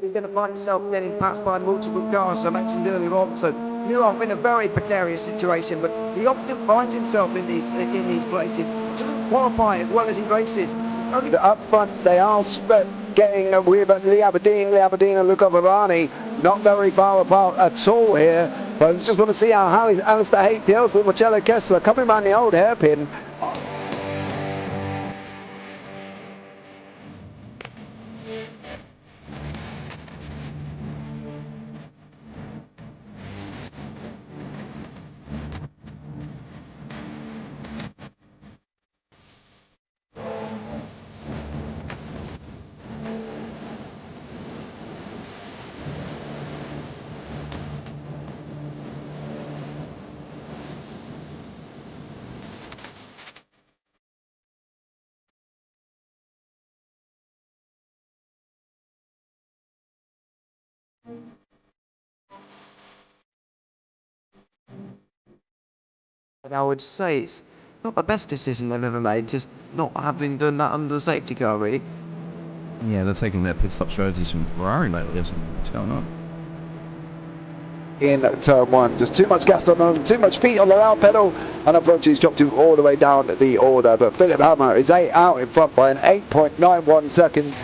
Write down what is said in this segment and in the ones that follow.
you're going to find yourself getting passed by multiple cars, as I mentioned earlier on. So Newhoff in a very precarious situation, but he often finds himself in these places. He doesn't qualify as well as he races. Only Up front, they are getting with Lee Aberdeen and Luca Varani, not very far apart at all here. But I just want to see how Alistair Haight deals with Marcello Kessler coming around the old hairpin. I would say it's not the best decision they've ever made, just not having done that under the safety car, really. Yeah, they're taking their pit stop strategies from Ferrari lately, isn't it? What's going on? In turn one, just too much gas on them, too much feet on the loud pedal, and unfortunately he's dropped him all the way down the order. But Philip Hammer is out in front by an 8.91 seconds.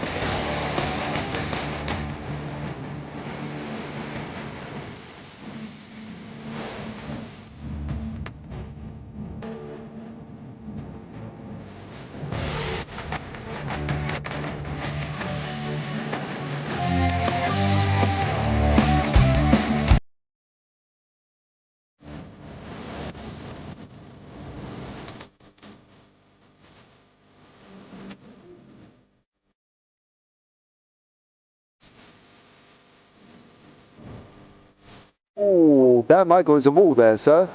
Oh, that Michael is a wall there, sir.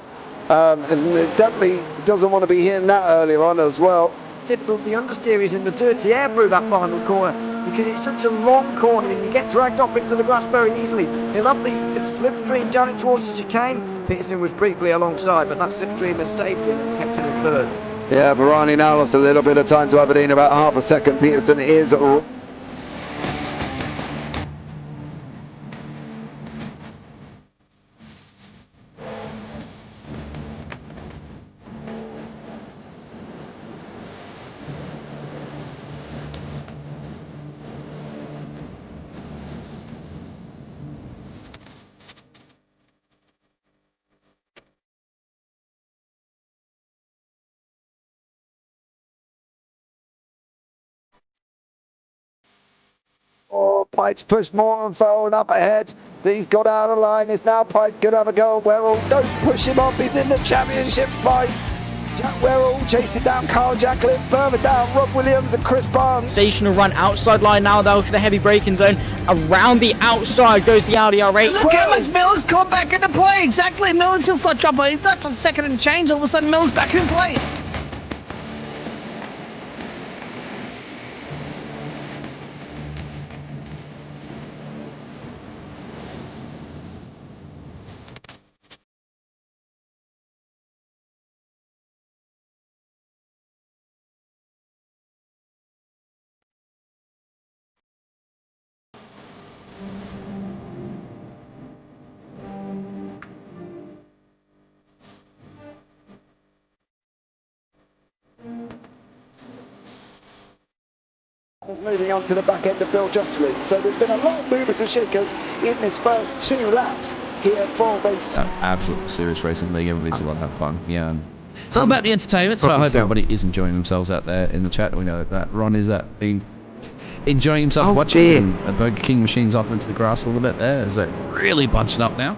And it definitely doesn't want to be hitting that earlier on as well. Typical, the understeer is in the dirty air through that final corner because it's such a long corner and you get dragged off into the grass very easily. He'll have the slipstream down it towards the chicane. Peterson was briefly alongside, but that slipstream has saved him and kept him in third. Yeah, Varani now lost a little bit of time to Aberdeen, about half a second. Peterson is Pite's pushed more and forward up ahead. He's got out of line. It's now Pite could have a go. Werrell, don't push him off. He's in the championship fight. Jack Werrell chasing down Carl Jacklin. Further down, Rob Williams and Chris Barnes. Sensational run outside line now though for the heavy braking zone. Around the outside goes the Audi R8. Look how much Miller's caught back into play. Exactly. Miller's still start dropping. He's not a second and change. All of a sudden, Miller's back in play. Moving on to the back end of Bill Jocelyn. So there's been a lot of movers and shakers in this first 2 laps here for race. Absolute serious racing league. Everybody's a lot of fun. Yeah. And It's all about the entertainment. So I hope everybody is enjoying themselves out there in the chat. We know that Ron is enjoying himself watching the Burger King machines off into the grass a little bit there. Is that really bunching up now?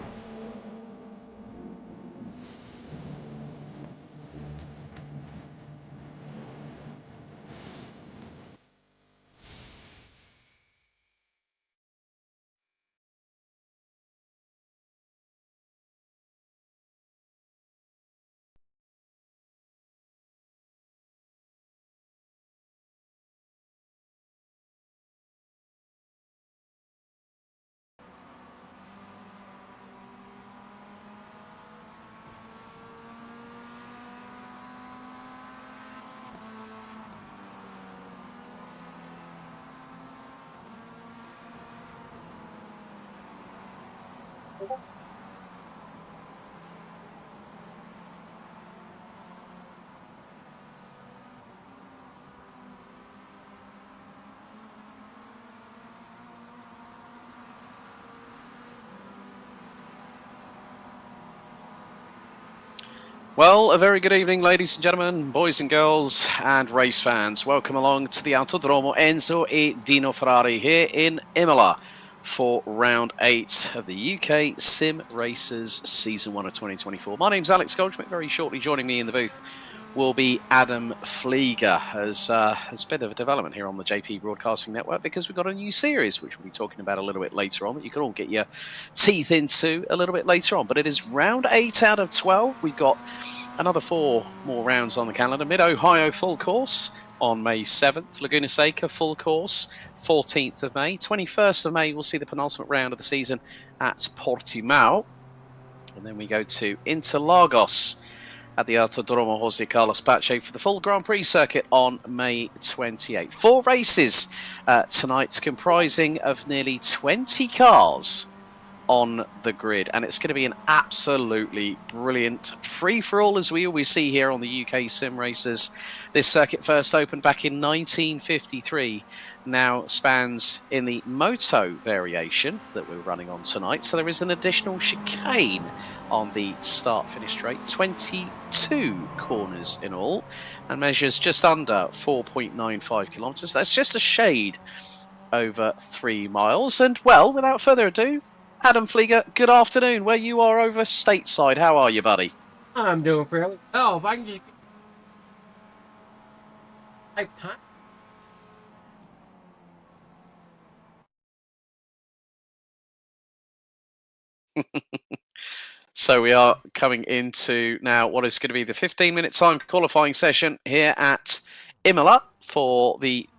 Well, a very good evening, ladies and gentlemen, boys and girls, and race fans. Welcome along to the Autodromo Enzo e Dino Ferrari here in Imola for round 8 of the UK Sim Racers Season 1 of 2024. My name's Alex Goldschmidt. Very shortly joining me in the booth will be Adam Flieger. There's a bit of a development here on the JP Broadcasting Network because we've got a new series, which we'll be talking about a little bit later on, that you can all get your teeth into a little bit later on. But it is round 8 out of 12. We've got another 4 more rounds on the calendar. Mid-Ohio full course on May 7th. Laguna Seca full course 14th of May. 21st of May, we'll see the penultimate round of the season at Portimao. And then we go to Interlagos at the Autodromo Jose Carlos Pache for the full Grand Prix circuit on May 28th. 4 races tonight, comprising of nearly 20 cars on the grid, and it's going to be an absolutely brilliant free-for-all, as we always see here on the UK Sim Racers. This circuit first opened back in 1953, now spans in the Moto variation that we're running on tonight, so there is an additional chicane on the start-finish straight, 22 corners in all, and measures just under 4.95 kilometres. That's just a shade over 3 miles, and well, without further ado, Adam Flieger, good afternoon. Where you are over stateside, how are you, buddy? I'm doing fairly well. If I can just type time. So we are coming into now what is going to be the 15-minute time qualifying session here at Imola for the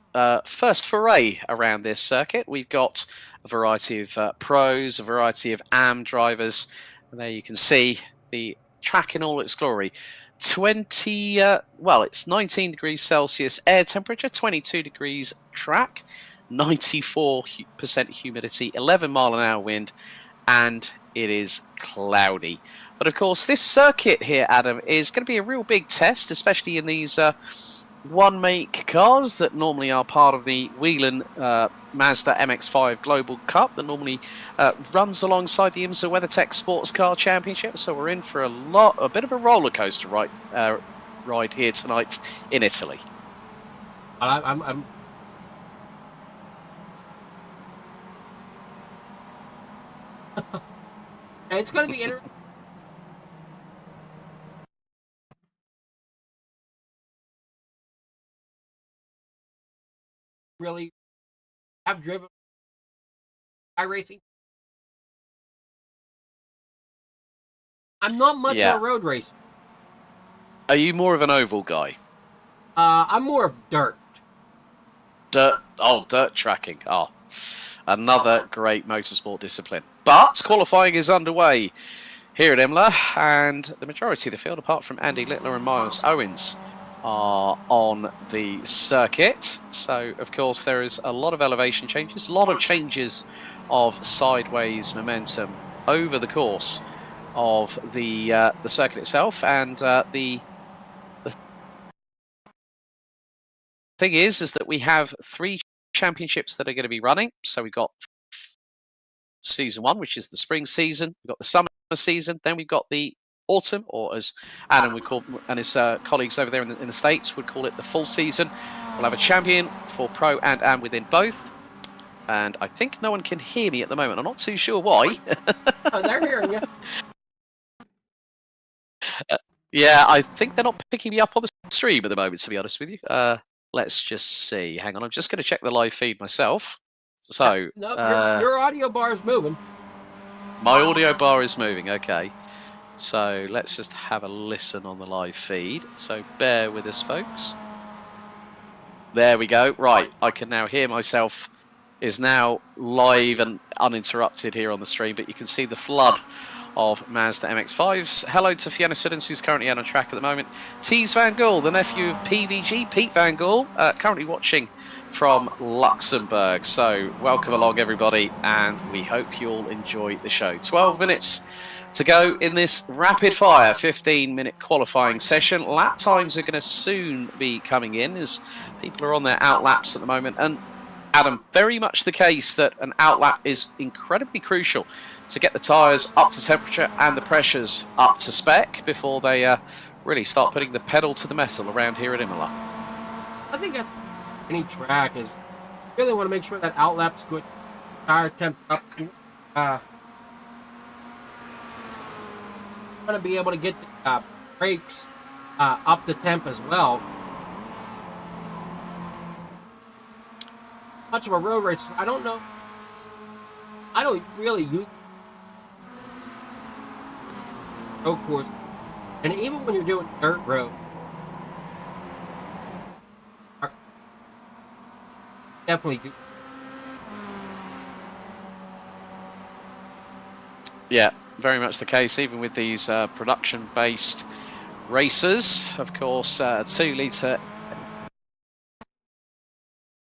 first foray around this circuit. We've got a variety of pros, a variety of AM drivers, and there you can see the track in all its glory. It's 19 degrees Celsius air temperature, 22 degrees track, 94% humidity, 11 mile an hour wind, and it is cloudy. But of course, this circuit here, Adam, is going to be a real big test, especially in these one-make cars that normally are part of the Whelen Mazda MX5 Global Cup that normally runs alongside the IMSA WeatherTech Sports Car Championship. So we're in for a bit of a roller coaster ride here tonight in Italy. I'm it's going to be interesting. Really have driven iRacing. I'm not much of a road racer. Are you more of an oval guy? I'm more of dirt. Dirt tracking. Oh, another great motorsport discipline. But qualifying is underway here at Imola, and the majority of the field, apart from Andy Littler and Miles Owens, are on the circuit. So of course there is a lot of elevation changes, a lot of changes of sideways momentum over the course of the circuit itself, and the thing is that we have 3 championships that are going to be running. So we've got season 1, which is the spring season, we've got the summer season, then we've got the autumn, or as Adam would call, and his colleagues over there in the States would call it, the full season. We'll have a champion for pro and AM within both. And I think no one can hear me at the moment. I'm not too sure why. Oh, they're hearing you. Yeah, I think they're not picking me up on the stream at the moment, to be honest with you. Let's just see. Hang on, I'm just going to check the live feed myself. So, no, your audio bar is moving. My audio bar is moving, okay. So let's just have a listen on the live feed. So bear with us, folks. There we go. Right, I can now hear myself. Is now live and uninterrupted here on the stream, but you can see the flood of Mazda MX5s. Hello to Fiona Siddons, who's currently out on track at the moment. Tees Van Gaal, the nephew of PVG, Pete Van Gaal, currently watching from Luxembourg. So welcome along, everybody, and we hope you all enjoy the show. 12 minutes to go in this rapid-fire 15-minute qualifying session. Lap times are going to soon be coming in as people are on their out laps at the moment. And Adam, very much the case that an out lap is incredibly crucial to get the tyres up to temperature and the pressures up to spec before they really start putting the pedal to the metal around here at Imola. I think that's any track is really want to make sure that out lap's good, tire temps up. Want to be able to get the brakes up the temp as well. Much of a road race, I don't know. I don't really use road course, and even when you're doing dirt road, definitely do. Yeah, very much the case, even with these production-based racers. Of course, 2-litre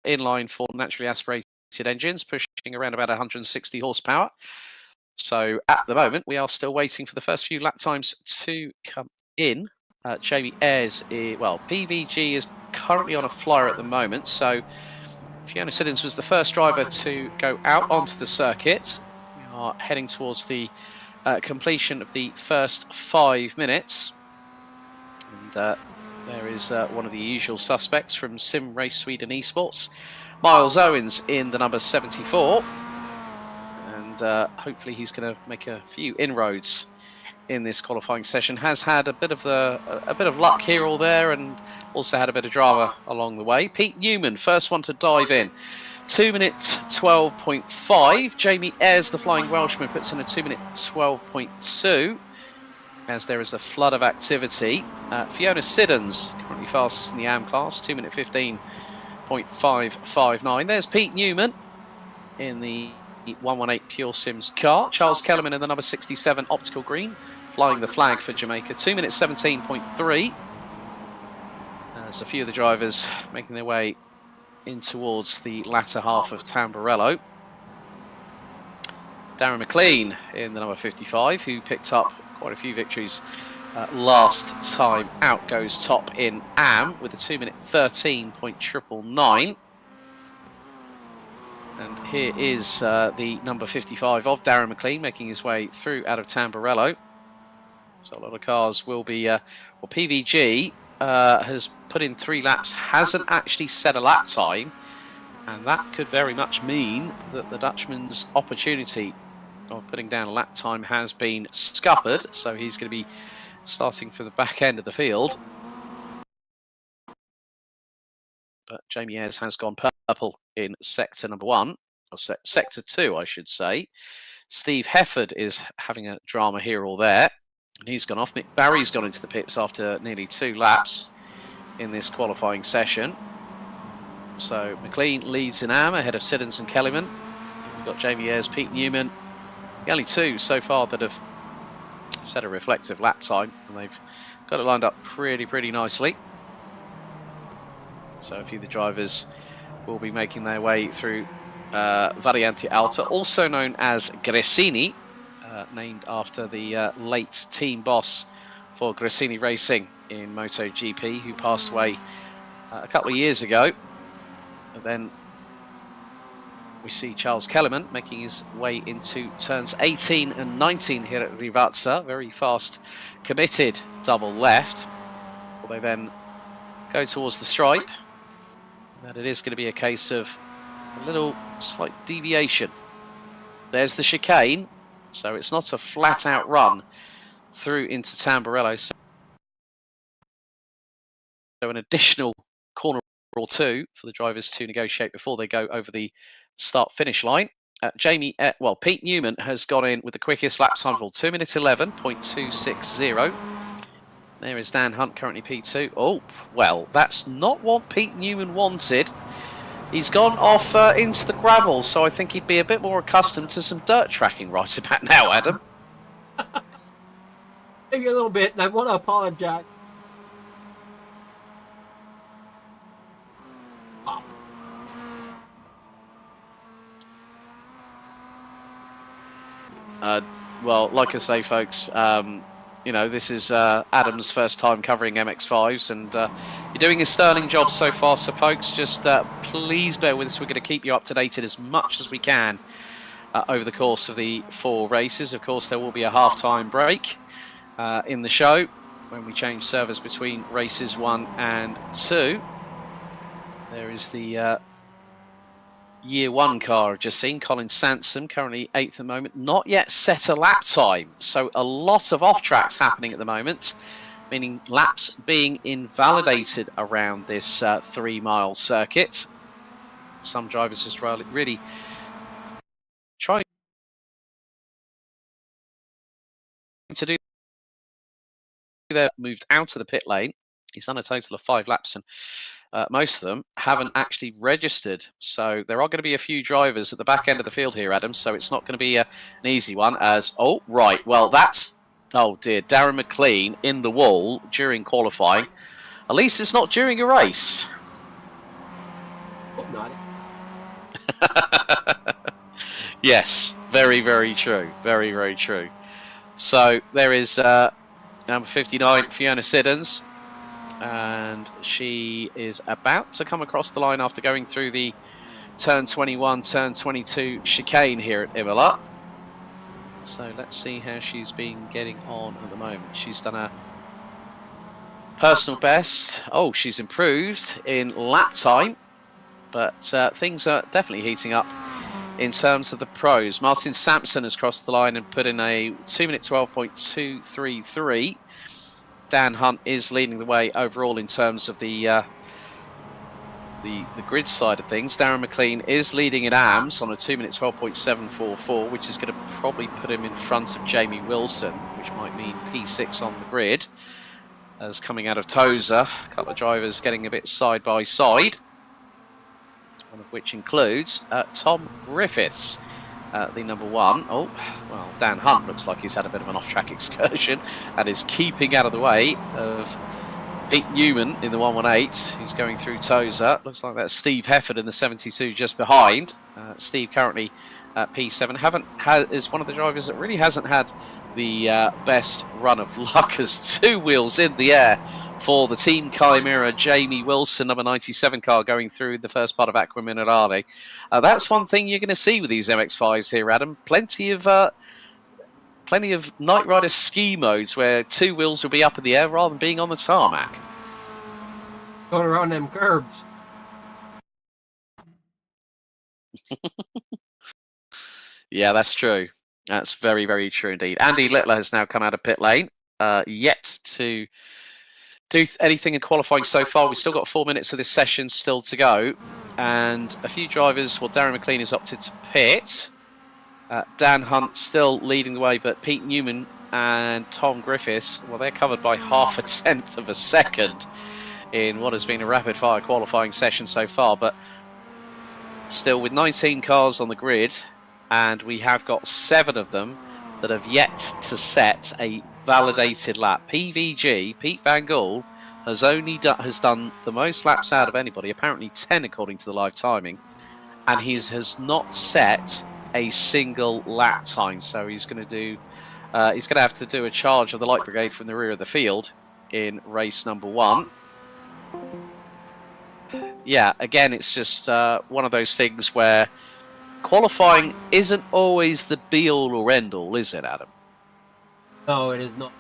inline four naturally aspirated engines, pushing around about 160 horsepower. So at the moment, we are still waiting for the first few lap times to come in. Jamie Ayres, PVG is currently on a flyer at the moment. So Fiona Siddons was the first driver to go out onto the circuit. We are heading towards the completion of the first 5 minutes. And there is one of the usual suspects from SimRace Sweden Esports, Miles Owens in the number 74. And hopefully he's going to make a few inroads in this qualifying session. Has had a bit of luck here or there, and also had a bit of drama along the way. Pete Newman, first one to dive in. 2 minutes 12.5. Jamie Ayres, the Flying Welshman, puts in a 2 minute 12.2. As there is a flood of activity. Fiona Siddons, currently fastest in the AM class, 2 minute 15.559. There's Pete Newman in the 118 Pure Sims car. Charles Kellerman in the number 67 Optical Green, flying the flag for Jamaica, 2 minutes 17.3. There's a few of the drivers making their way in towards the latter half of Tamburello. Darren McLean in the number 55, who picked up quite a few victories last time out, goes top in AM with a 2 minute 13.999. And here is the number 55 of Darren McLean making his way through out of Tamburello. So a lot of cars will be, PVG has put in 3 laps, hasn't actually set a lap time, and that could very much mean that the Dutchman's opportunity of putting down a lap time has been scuppered, so he's going to be starting from the back end of the field. But Jamie Ayres has gone purple in sector number 1, or sector 2, I should say. Steve Hefford is having a drama here or there, and he's gone off. Mick Barry's gone into the pits after nearly 2 laps in this qualifying session. So McLean leads in AM ahead of Siddons and Kellyman. We've got Jamie Ayres, Pete Newman. The only 2 so far that have set a reflective lap time, and they've got it lined up pretty nicely. So a few of the drivers will be making their way through Variante Alta, also known as Gresini, named after the late team boss for Gresini Racing in Moto GP, who passed away a couple of years ago. And then we see Charles Kellerman making his way into turns 18 and 19 here at Rivazza. Very fast, committed double left. They then go towards the stripe. And it is going to be a case of a little slight deviation. There's the chicane. So it's not a flat out run through into Tamburello. So an additional corner or 2 for the drivers to negotiate before they go over the start-finish line. Pete Newman has gone in with the quickest lap time of all, 2 minutes 11.260. There is Dan Hunt, currently P2. Oh, well, that's not what Pete Newman wanted. He's gone off into the gravel, so I think he'd be a bit more accustomed to some dirt tracking right about now, Adam. Maybe a little bit, and I want to apologize. Well, like I say, folks, you know, this is Adam's first time covering MX5s, and you're doing a sterling job so far. So, folks, just please bear with us. We're going to keep you up to date as much as we can over the course of the 4 races. Of course, there will be a half-time break in the show when we change servers between races 1 and 2. There is the Year 1 car I've just seen, Colin Sansom, currently 8th at the moment, not yet set a lap time. So a lot of off-tracks happening at the moment, meaning laps being invalidated around this 3-mile circuit. Some drivers just really trying to do. They're moved out of the pit lane. He's done a total of 5 laps, and most of them haven't actually registered. So there are going to be a few drivers at the back end of the field here, Adam. So it's not going to be an easy one. As oh right, well that's oh dear, Darren McLean in the wall during qualifying. At least it's not during a race. Hope not. Yes, very, very true. Very, very true. So there is number 59, Fiona Siddons. And she is about to come across the line after going through the turn 21, turn 22 chicane here at Imola. So let's see how she's been getting on at the moment. She's done a personal best. Oh, she's improved in lap time. But things are definitely heating up in terms of the pros. Martin Sampson has crossed the line and put in a 2-minute 12.233. Dan Hunt is leading the way overall in terms of the grid side of things. Darren McLean is leading in AMS on a 2-minute 12.744, which is going to probably put him in front of Jamie Wilson, which might mean P6 on the grid. As coming out of Tozer, a couple of drivers getting a bit side by side, one of which includes Tom Griffiths. The number 1. Oh, well, Dan Hunt looks like he's had a bit of an off-track excursion and is keeping out of the way of Pete Newman in the 118, who's going through Tozer. Looks like that's Steve Hefford in the 72 just behind. Steve currently at P7. Is one of the drivers that really hasn't had the best run of luck as 2 wheels in the air for the Team Chimera. Jamie Wilson, number 97 car, going through the first part of Aqua Minerale. That's one thing you're going to see with these MX5s here, Adam. Plenty of Night Rider ski modes where 2 wheels will be up in the air rather than being on the tarmac. Going around them curbs. Yeah, that's true. That's very, very true indeed. Andy Littler has now come out of pit lane. Yet to do anything in qualifying so far. We've still got 4 minutes of this session still to go. And a few drivers, well, Darren McLean has opted to pit. Dan Hunt still leading the way, but Pete Newman and Tom Griffiths, well, they're covered by 0.5 of a second in what has been a rapid-fire qualifying session so far. But still, with 19 cars on the grid, and we have got 7 of them that have yet to set a validated lap. PVG, Pete Van Gool, has done the most laps out of anybody, apparently 10 according to the live timing, and he has not set a single lap time. So he's going to have to do a charge of the light brigade from the rear of the field in race number 1. Yeah, again, it's just one of those things where qualifying isn't always the be-all or end-all, is it, Adam? No, it is not.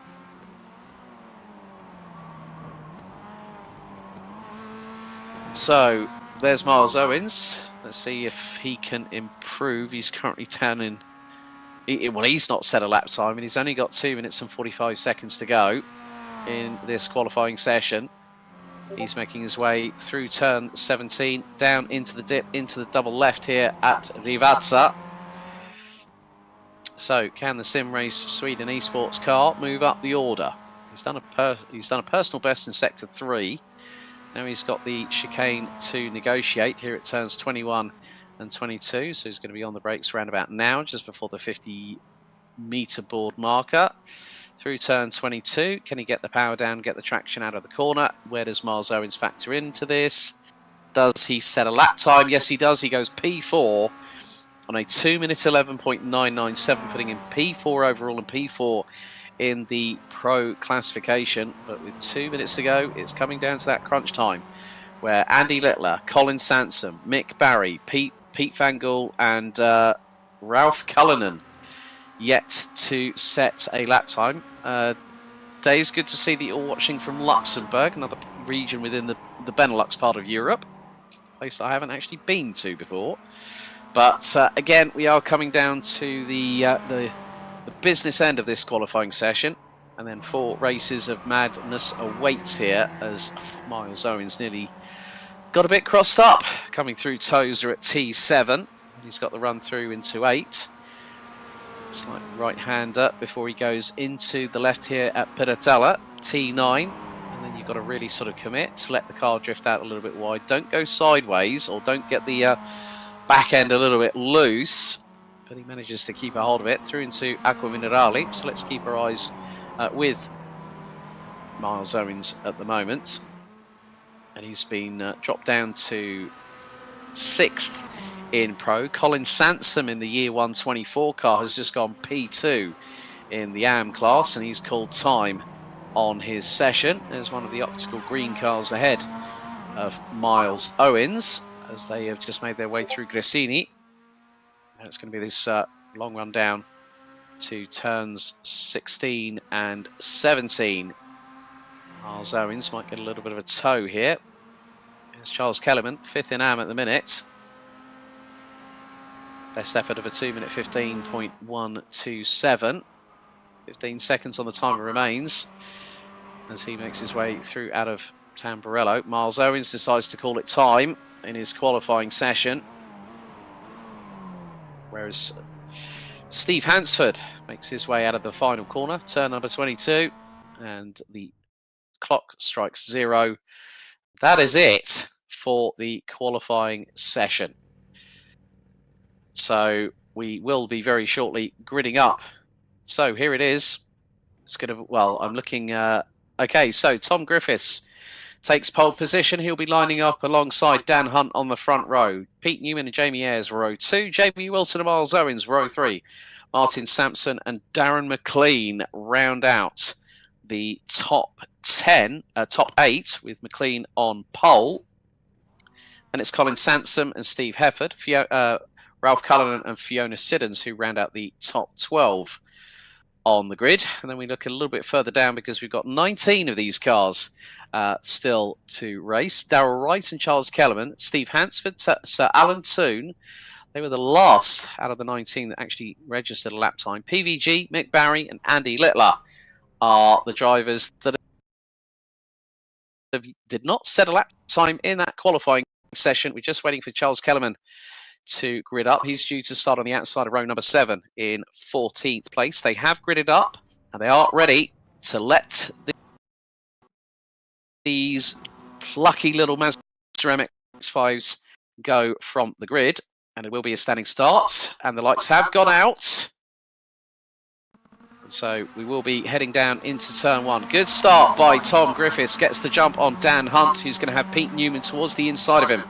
So, there's Miles Owens. Let's see if he can improve. He's currently down in... Well, he's not set a lap time, and he's only got 2 minutes and 45 seconds to go in this qualifying session. He's making his way through turn 17, down into the dip, into the double left here at Rivazza. So, can the SimRace Sweden Esports car move up the order? He's done a personal best in sector 3. Now he's got the chicane to negotiate here at turns 21 and 22. So he's going to be on the brakes around about now, just before the 50 meter board marker. Through turn 22, can he get the power down, get the traction out of the corner? Where does Miles Owens factor into this? Does he set a lap time? Yes, he does. He goes P4 on a 2 minute 11.997, putting in P4 overall and P4 in the pro classification. But with 2 minutes to go, it's coming down to that crunch time where Andy Littler, Colin Sansom, Mick Barry, Pete Van Gool and Ralph Cullinan yet to set a lap time. Days, good to see that you're watching from Luxembourg, another region within the Benelux part of Europe. A place I haven't actually been to before. But again, we are coming down to the business end of this qualifying session. And then 4 races of madness awaits here as Miles Owens nearly got a bit crossed up. Coming through Tozer at T7. He's got the run through into 8. Slight right-hander before he goes into the left here at Piratella, T9. And then you've got to really sort of commit to let the car drift out a little bit wide. Don't go sideways or don't get the back end a little bit loose. But he manages to keep a hold of it through into Acqua Minerale. So let's keep our eyes with Miles Owens at the moment. And he's been dropped down to 6th in pro. Colin Sansom in the year 124 car has just gone P2 in the AM class, and he's called time on his session. There's one of the optical green cars ahead of Miles Owens as they have just made their way through Gresini. And it's going to be this long run down to turns 16 and 17. Miles Owens might get a little bit of a tow here. There's Charles Kellerman, 5th in AM at the minute. Best effort of a 2 minute 15.127. 15 seconds on the timer remains as he makes his way through out of Tamburello. Miles Owens decides to call it time in his qualifying session, whereas Steve Hansford makes his way out of the final corner, turn number 22, and the clock strikes 0. That is it for the qualifying session. So we will be very shortly gridding up. So here it is. It's going to, well, I'm looking, okay, so Tom Griffiths takes pole position. He'll be lining up alongside Dan Hunt on the front row. Pete Newman and Jamie Ayres, row 2. Jamie Wilson and Miles Owens, row 3. Martin Sampson and Darren McLean round out the top 8 with McLean on pole. And it's Colin Sansom and Steve Hefford, Ralph Cullinan and Fiona Siddons who round out the top 12 on the grid. And then we look a little bit further down because we've got 19 of these cars still to race. Darrell Wright and Charles Kellerman, Steve Hansford, Sir Alan Toon. They were the last out of the 19 that actually registered a lap time. PVG, Mick Barry and Andy Littler are the drivers that did not set a lap time in that qualifying session. We're just waiting for Charles Kellerman to grid up. He's due to start on the outside of row number 7 in 14th place. They have gridded up and they are ready to let these plucky little Mazda MX5s go from the grid. And it will be a standing start. And the lights have gone out. And so we will be heading down into turn 1. Good start by Tom Griffiths. Gets the jump on Dan Hunt, who's going to have Pete Newman towards the inside of him.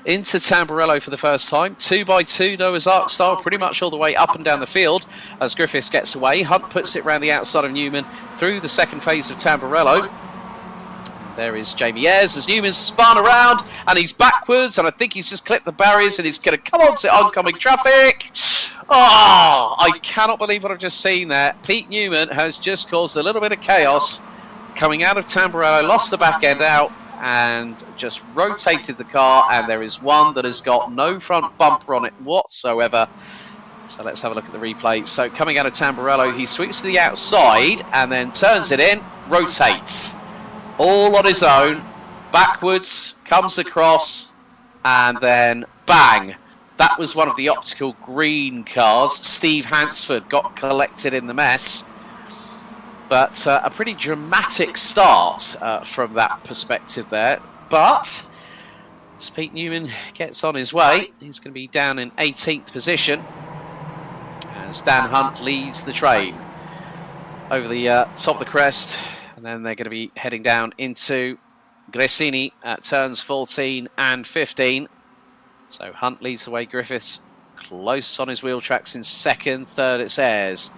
Into Tamburello for the first time. 2x2 Noah's Ark style, pretty much all the way up and down the field as Griffiths gets away. Hunt puts it around the outside of Newman through the second phase of Tamburello. There is Jamie Ayres as Newman's spun around and he's backwards, and I think he's just clipped the barriers and he's going to come on to oncoming traffic. Oh, I cannot believe what I've just seen there. Pete Newman has just caused a little bit of chaos coming out of Tamburello, lost the back end out and just rotated the car, and there is one that has got no front bumper on it whatsoever. So let's have a look at the replay. So coming out of Tamburello, he sweeps to the outside and then turns it in, rotates. All on his own, backwards, comes across, and then bang. That was one of the optical green cars. Steve Hansford got collected in the mess. But a pretty dramatic start from that perspective there. But as Pete Newman gets on his way, he's going to be down in 18th position. as Dan Hunt leads the train over the top of the crest, and then they're going to be heading down into Gresini at turns 14 and 15. So Hunt leads the way, Griffiths close on his wheel tracks in second, third it's Ayres.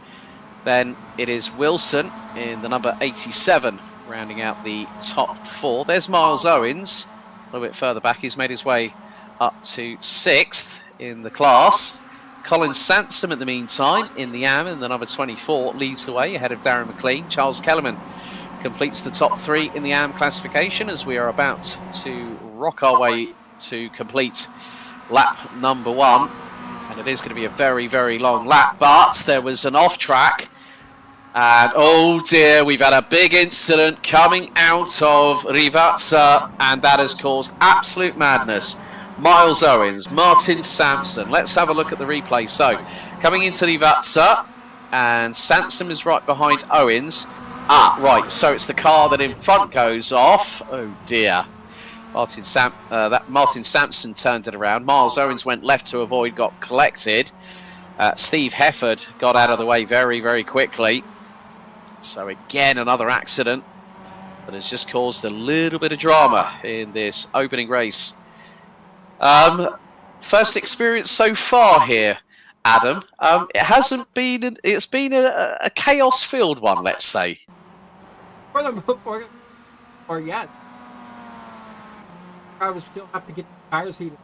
Then it is Wilson in the number 87, rounding out the top 4. There's Miles Owens, a little bit further back. He's made his way up to 6th in the class. Colin Sansom, in the meantime, in the AM, in the number 24, leads the way ahead of Darren McLean. Charles Kellerman completes the top 3 in the AM classification as we are about to rock our way to complete lap number 1. And it is going to be a very, very long lap, but there was an off-track. And oh dear, we've had a big incident coming out of Rivazza, and that has caused absolute madness. Miles Owens, Martin Sampson. Let's have a look at the replay. So, coming into Rivazza, and Sampson is right behind Owens. Ah, right, so it's the car that in front goes off. Oh dear. Martin Sampson turned it around. Miles Owens went left to avoid, got collected. Steve Hefford got out of the way very, very quickly. So again, another accident that has just caused a little bit of drama in this opening race. First experience so far here, Adam. It hasn't been. It's been a chaos-filled one, let's say. Or yet, I would still have to get the tires heated.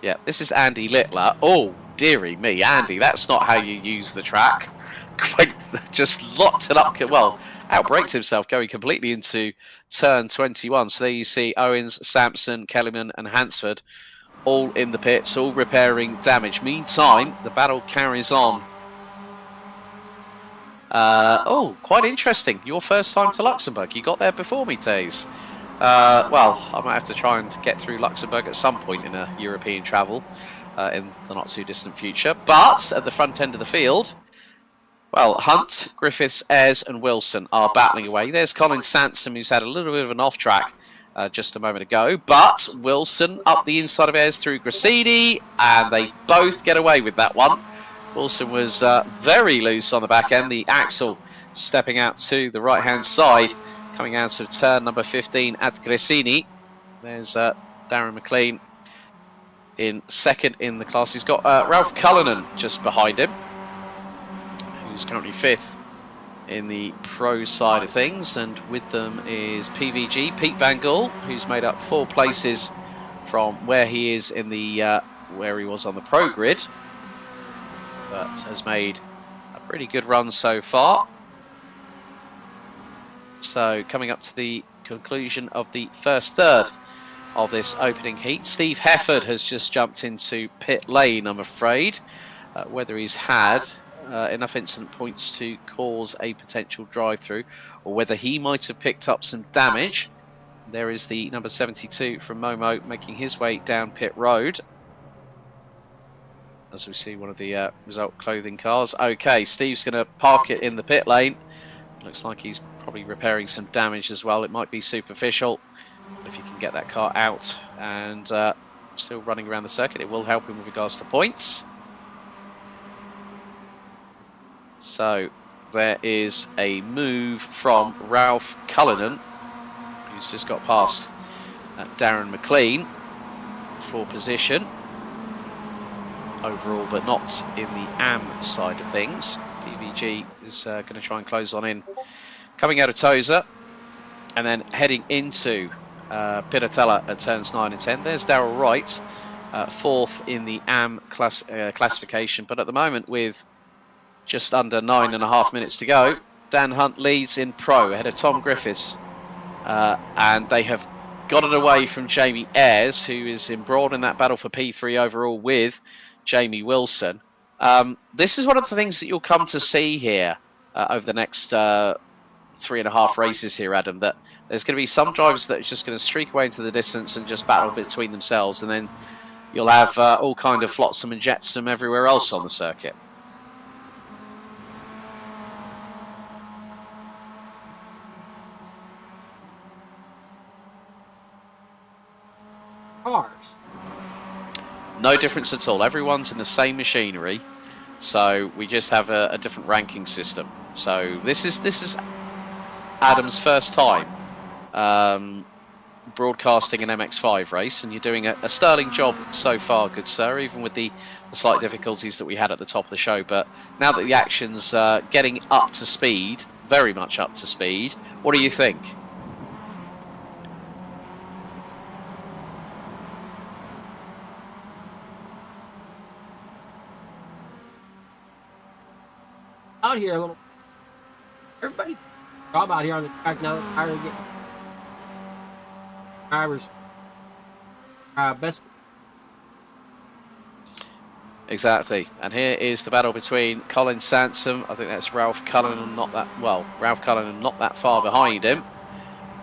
Yeah, this is Andy Littler. Oh, dearie me, Andy, that's not how you use the track. Quite just locked it up. Well, outbraked himself going completely into turn 21. So there you see Owens, Sampson, Kellerman and Hansford all in the pits, all repairing damage. Meantime, the battle carries on. Oh, quite interesting. Your first time to Luxembourg. You got there before me, Taze. Well, I might have to try and get through Luxembourg at some point in a European travel in the not too distant future. But at the front end of the field, well, Hunt, Griffiths, Ayres and Wilson are battling away. There's Colin Sansom, who's had a little bit of an off-track just a moment ago. But Wilson up the inside of Ayres through Grassini, and they both get away with that one. Wilson was very loose on the back end. The axle stepping out to the right-hand side, coming out of turn number 15 at Grassini. There's Darren McLean in second in the class. He's got Ralph Cullinan just behind him, who's currently 5th in the pro side of things, and with them is PVG, Pete Van Gaal, who's made up 4 places from where he is in the where he was on the pro grid, but has made a pretty good run so far. So coming up to the conclusion of the first third of this opening heat, Steve Hefford has just jumped into pit lane, I'm afraid. Whether he's had enough incident points to cause a potential drive-through, or whether he might have picked up some damage. There is the number 72 from Momo making his way down pit road, as we see one of the result clothing cars. Okay, Steve's going to park it in the pit lane. Looks like he's probably repairing some damage as well. It might be superficial, but if you can get that car out and still running around the circuit, it will help him with regards to points. So there is a move from Ralph Cullinan, who's just got past Darren McLean for position overall, but not in the AM side of things. PVG is going to try and close on in, coming out of Tosa, and then heading into Piratella at turns 9 and 10. There's Darryl Wright, 4th in the AM classification, but at the moment with just under 9.5 minutes to go, Dan Hunt leads in pro ahead of Tom Griffiths, and they have got it away from Jamie Ayres, who is embroiled in that battle for P3 overall with Jamie Wilson. This is one of the things that you'll come to see here over the next 3.5 races here, Adam, that there's going to be some drivers that are just going to streak away into the distance and just battle between themselves, and then you'll have all kind of flotsam and jetsam everywhere else on the circuit. Cars. No difference at all. Everyone's in the same machinery, so we just have a different ranking system. So this is Adam's first time broadcasting an MX5 race, and you're doing a sterling job so far, good sir, even with the slight difficulties that we had at the top of the show. But now that the action's getting up to speed, very much up to speed, what do you think? Out here a little. Everybody job out here on the track now. They're getting drivers best. Exactly, and here is the battle between Colin Sansom. I think that's Ralph Cullinan, Ralph Cullinan not that far behind him.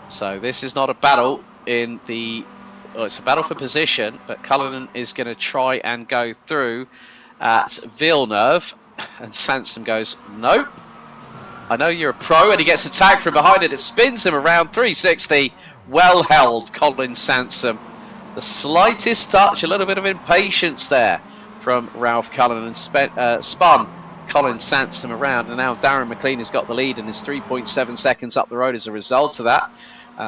So this is not a battle in the, well, it's a battle for position, but Cullinan is going to try and go through at Villeneuve, and Sansom goes, nope. I know you're a pro, and he gets attacked from behind it. It spins him around 360. Well held, Colin Sansom. The slightest touch, a little bit of impatience there from Ralph Cullinan, spun Colin Sansom around, and now Darren McLean has got the lead and is 3.7 seconds up the road as a result of that,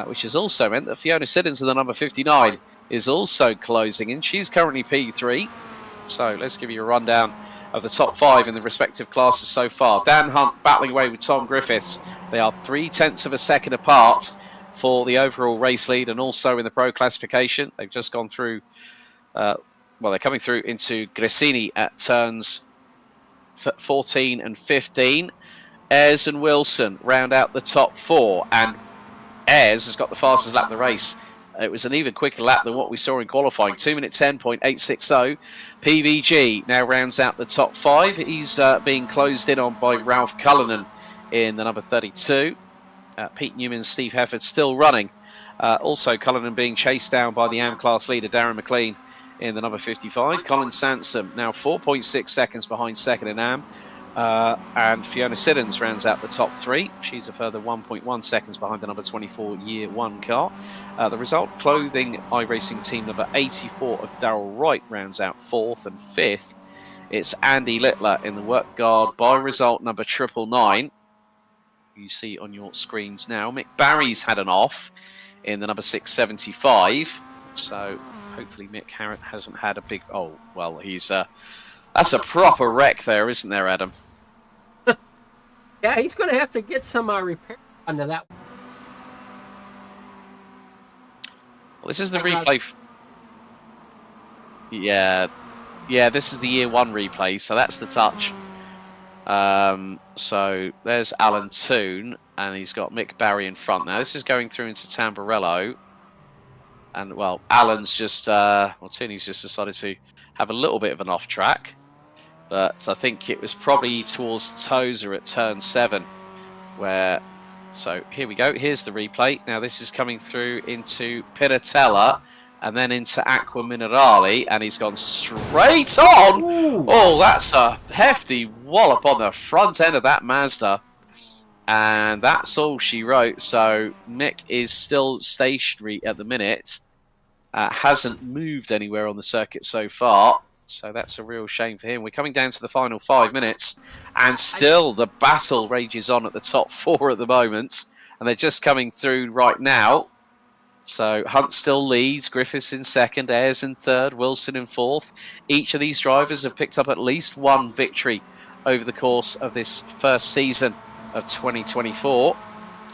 which has also meant that Fiona Siddons, the number 59, is also closing in. She's currently P3. So let's give you a rundown of the top 5 in the respective classes so far. Dan Hunt battling away with Tom Griffiths. They are 0.3 of a second apart for the overall race lead, and also in the pro classification. They've just gone through, well, they're coming through into Gresini at turns 14 and 15. Ayres and Wilson round out the top 4, and Ayres has got the fastest lap of the race. It was an even quicker lap than what we saw in qualifying, 2 minute 10.860. PVG now rounds out the top 5. He's being closed in on by Ralph Cullinan in the number 32. Pete Newman, Steve Hefford still running. Also Cullinan being chased down by the AM class leader Darren McLean in the number 55. Colin Sansom now 4.6 seconds behind second in AM. And Fiona Siddons rounds out the top 3. She's a further 1.1 seconds behind the number 24 Year 1 car. The result, clothing iRacing team number 84 of Darrell Wright rounds out 4th, and 5th it's Andy Littler in the work guard by result number 999. You see on your screens now. Mick Barry's had an off in the number 675. So hopefully Mick hasn't had a big... Oh, well, he's... that's a proper wreck there, isn't there, Adam? Yeah, he's going to have to get some repair under that. Well, this is the replay. Yeah, this is the Year 1 replay, so that's the touch. So there's Alan Toon, and he's got Mick Barry in front. Now, this is going through into Tamburello. And, well, Alan's just... well, Tooney's just decided to have a little bit of an off-track. But I think it was probably towards Tozer at turn 7 where... So here we go. Here's the replay. Now this is coming through into Pinatella and then into Aqua Minerale, and he's gone straight on. Ooh. Oh, that's a hefty wallop on the front end of that Mazda. And that's all she wrote. So Mick is still stationary at the minute. Hasn't moved anywhere on the circuit so far. So that's a real shame for him. We're coming down to the final 5 minutes, and still the battle rages on at the top 4 at the moment, and they're just coming through right now. So Hunt still leads, Griffiths in second, Ayres in third, Wilson in fourth. Each of these drivers have picked up at least 1 victory over the course of this first season of 2024,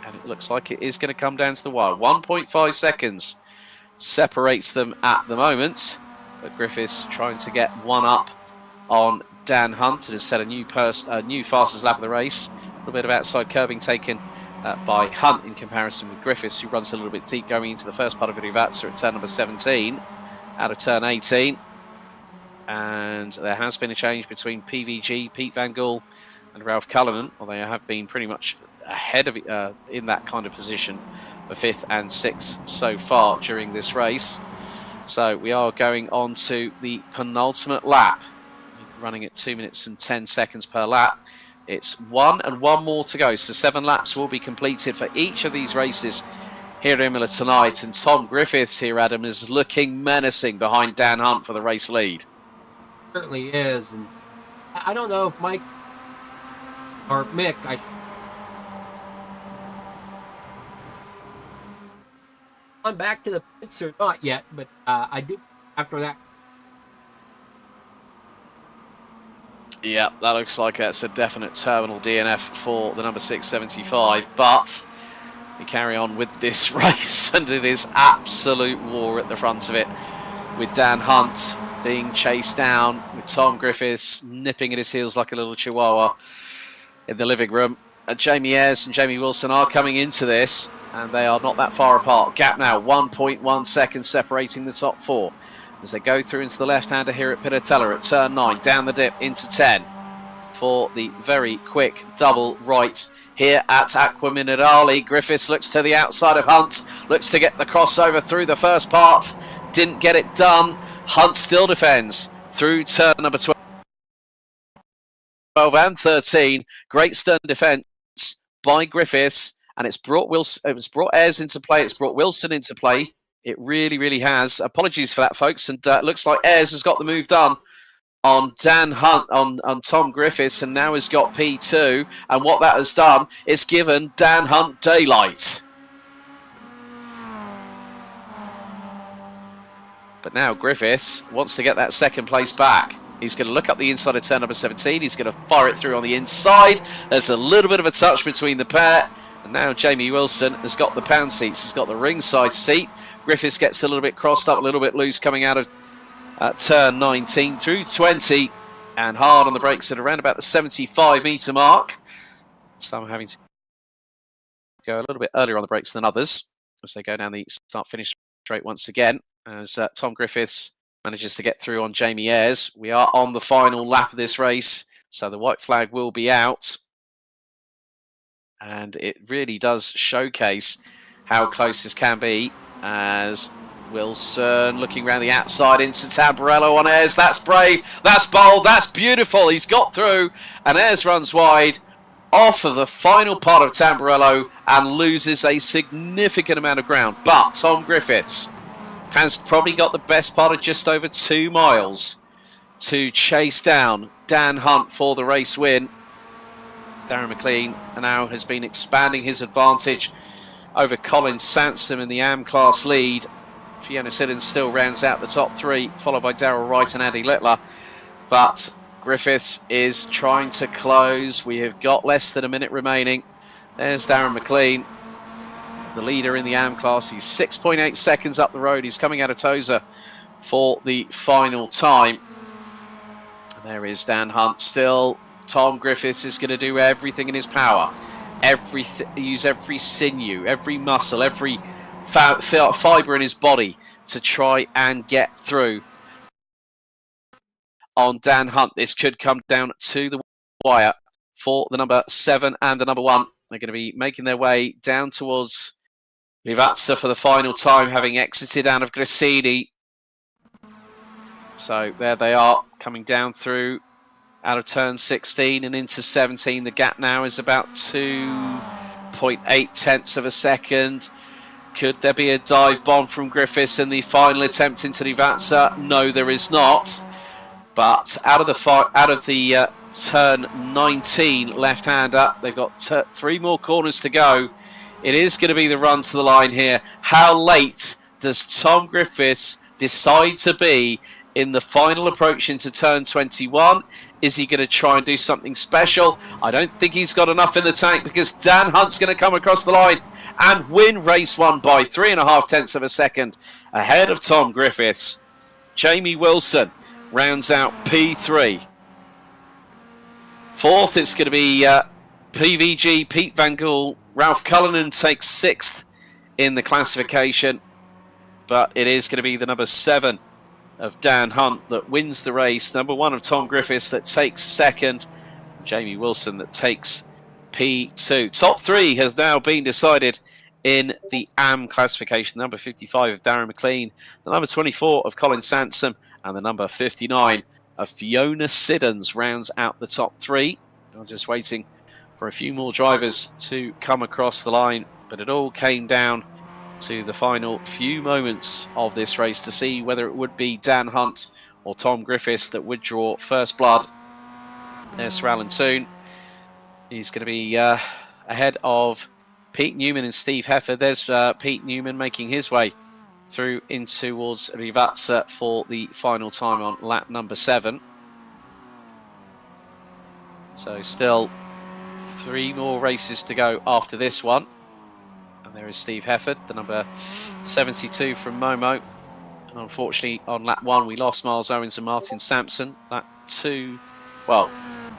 and it looks like it is going to come down to the wire. 1.5 seconds separates them at the moment. But Griffiths trying to get 1 up on Dan Hunt and has set a new fastest lap of the race. A little bit of outside curbing taken by Hunt in comparison with Griffiths, who runs a little bit deep going into the first part of Rivatsa at turn number 17 out of turn 18. And there has been a change between PVG, Pete Van Gool and Ralph Cullinan, although they have been pretty much ahead of in that kind of position for 5th and 6th so far during this race. So we are going on to the penultimate lap. It's running at 2 minutes and 10 seconds per lap. It's 1 and 1 more to go. So 7 laps will be completed for each of these races here at Imola tonight. And Tom Griffiths here, Adam, is looking menacing behind Dan Hunt for the race lead. Certainly is. And I don't know if Mike or Mick, I'm back to the pits or not yet, but I do after that. Yeah, that looks like it's a definite terminal DNF for the number 675, but we carry on with this race, and it is absolute war at the front of it, with Dan Hunt being chased down, with Tom Griffiths nipping at his heels like a little chihuahua in the living room. And Jamie Ayres and Jamie Wilson are coming into this, and they are not that far apart. Gap now 1.1 seconds separating the top four as they go through into the left-hander here at Piratella at turn 9, down the dip into 10 for the very quick double right here at Aqua Minerale. Griffiths looks to the outside of Hunt, looks to get the crossover through the first part, didn't get it done. Hunt still defends through turn number 12 and 13. Great stern defence by Griffiths, and it's brought Ayres into play, it's brought Wilson into play. It really, really has. Apologies for that, folks. And looks like Ayres has got the move done on Dan Hunt, on Tom Griffiths, and now has got P2. And what that has done is given Dan Hunt daylight. But now Griffiths wants to get that second place back. He's going to look up the inside of turn number 17. He's going to fire it through on the inside. There's a little bit of a touch between the pair. And now Jamie Wilson has got the pound seats. He's got the ringside seat. Griffiths gets a little bit crossed up, a little bit loose coming out of turn 19 through 20. And hard on the brakes at around about the 75-metre mark. Some having to go a little bit earlier on the brakes than others as they go down the start-finish straight once again. As Tom Griffiths manages to get through on Jamie Ayres. We are on the final lap of this race, so the white flag will be out. And it really does showcase how close this can be, as Wilson looking around the outside into Tamburello on Ayres. That's brave, that's bold, that's beautiful. He's got through, and Ayres runs wide off of the final part of Tamburello and loses a significant amount of ground. But Tom Griffiths has probably got the best part of just over 2 miles to chase down Dan Hunt for the race win. Darren McLean now has been expanding his advantage over Colin Sansom in the AM class lead. Fiona Siddons still rounds out the top 3, followed by Darryl Wright and Andy Littler. But Griffiths is trying to close. We have got less than a minute remaining. There's Darren McLean, the leader in the AM class. He's 6.8 seconds up the road. He's coming out of Tozer for the final time. And there is Dan Hunt still. Tom Griffiths is going to do everything in his power. Use every sinew, every muscle, every fibre in his body to try and get through on Dan Hunt. This could come down to the wire for the number 7 and the number 1. They're going to be making their way down towards Livazza for the final time, having exited out of Grissini. So there they are, coming down through out of turn 16 and into 17. The gap now is about 2.8 tenths of a second. Could there be a dive bomb from Griffiths in the final attempt into Livazza? No, there is not. But out of the turn 19 left-hander, they've got 3 more corners to go. It is going to be the run to the line here. How late does Tom Griffiths decide to be in the final approach into turn 21? Is he going to try and do something special? I don't think he's got enough in the tank, because Dan Hunt's going to come across the line and win race 1 by 3.5 tenths of a second ahead of Tom Griffiths. Jamie Wilson rounds out P3. 4th, it's going to be PVG, Pete Van Gool. Ralph Cullinan takes 6th in the classification, but it is going to be the number 7 of Dan Hunt that wins the race. Number 1 of Tom Griffiths that takes 2nd. Jamie Wilson that takes P2. Top 3 has now been decided in the AM classification. Number 55 of Darren McLean, the number 24 of Colin Sansom, and the number 59 of Fiona Siddons rounds out the top 3. I'm just waiting for a few more drivers to come across the line, but it all came down to the final few moments of this race to see whether it would be Dan Hunt or Tom Griffiths that would draw first blood. There's Sir Alan Toon. He's going to be ahead of Pete Newman and Steve Hefford. There's Pete Newman making his way through in towards Rivazza for the final time on lap number 7. So still 3 more races to go after this one. And there is Steve Hefford, the number 72 from Momo. And unfortunately, on lap 1, we lost Miles Owens and Martin Sampson. Lap 2, well,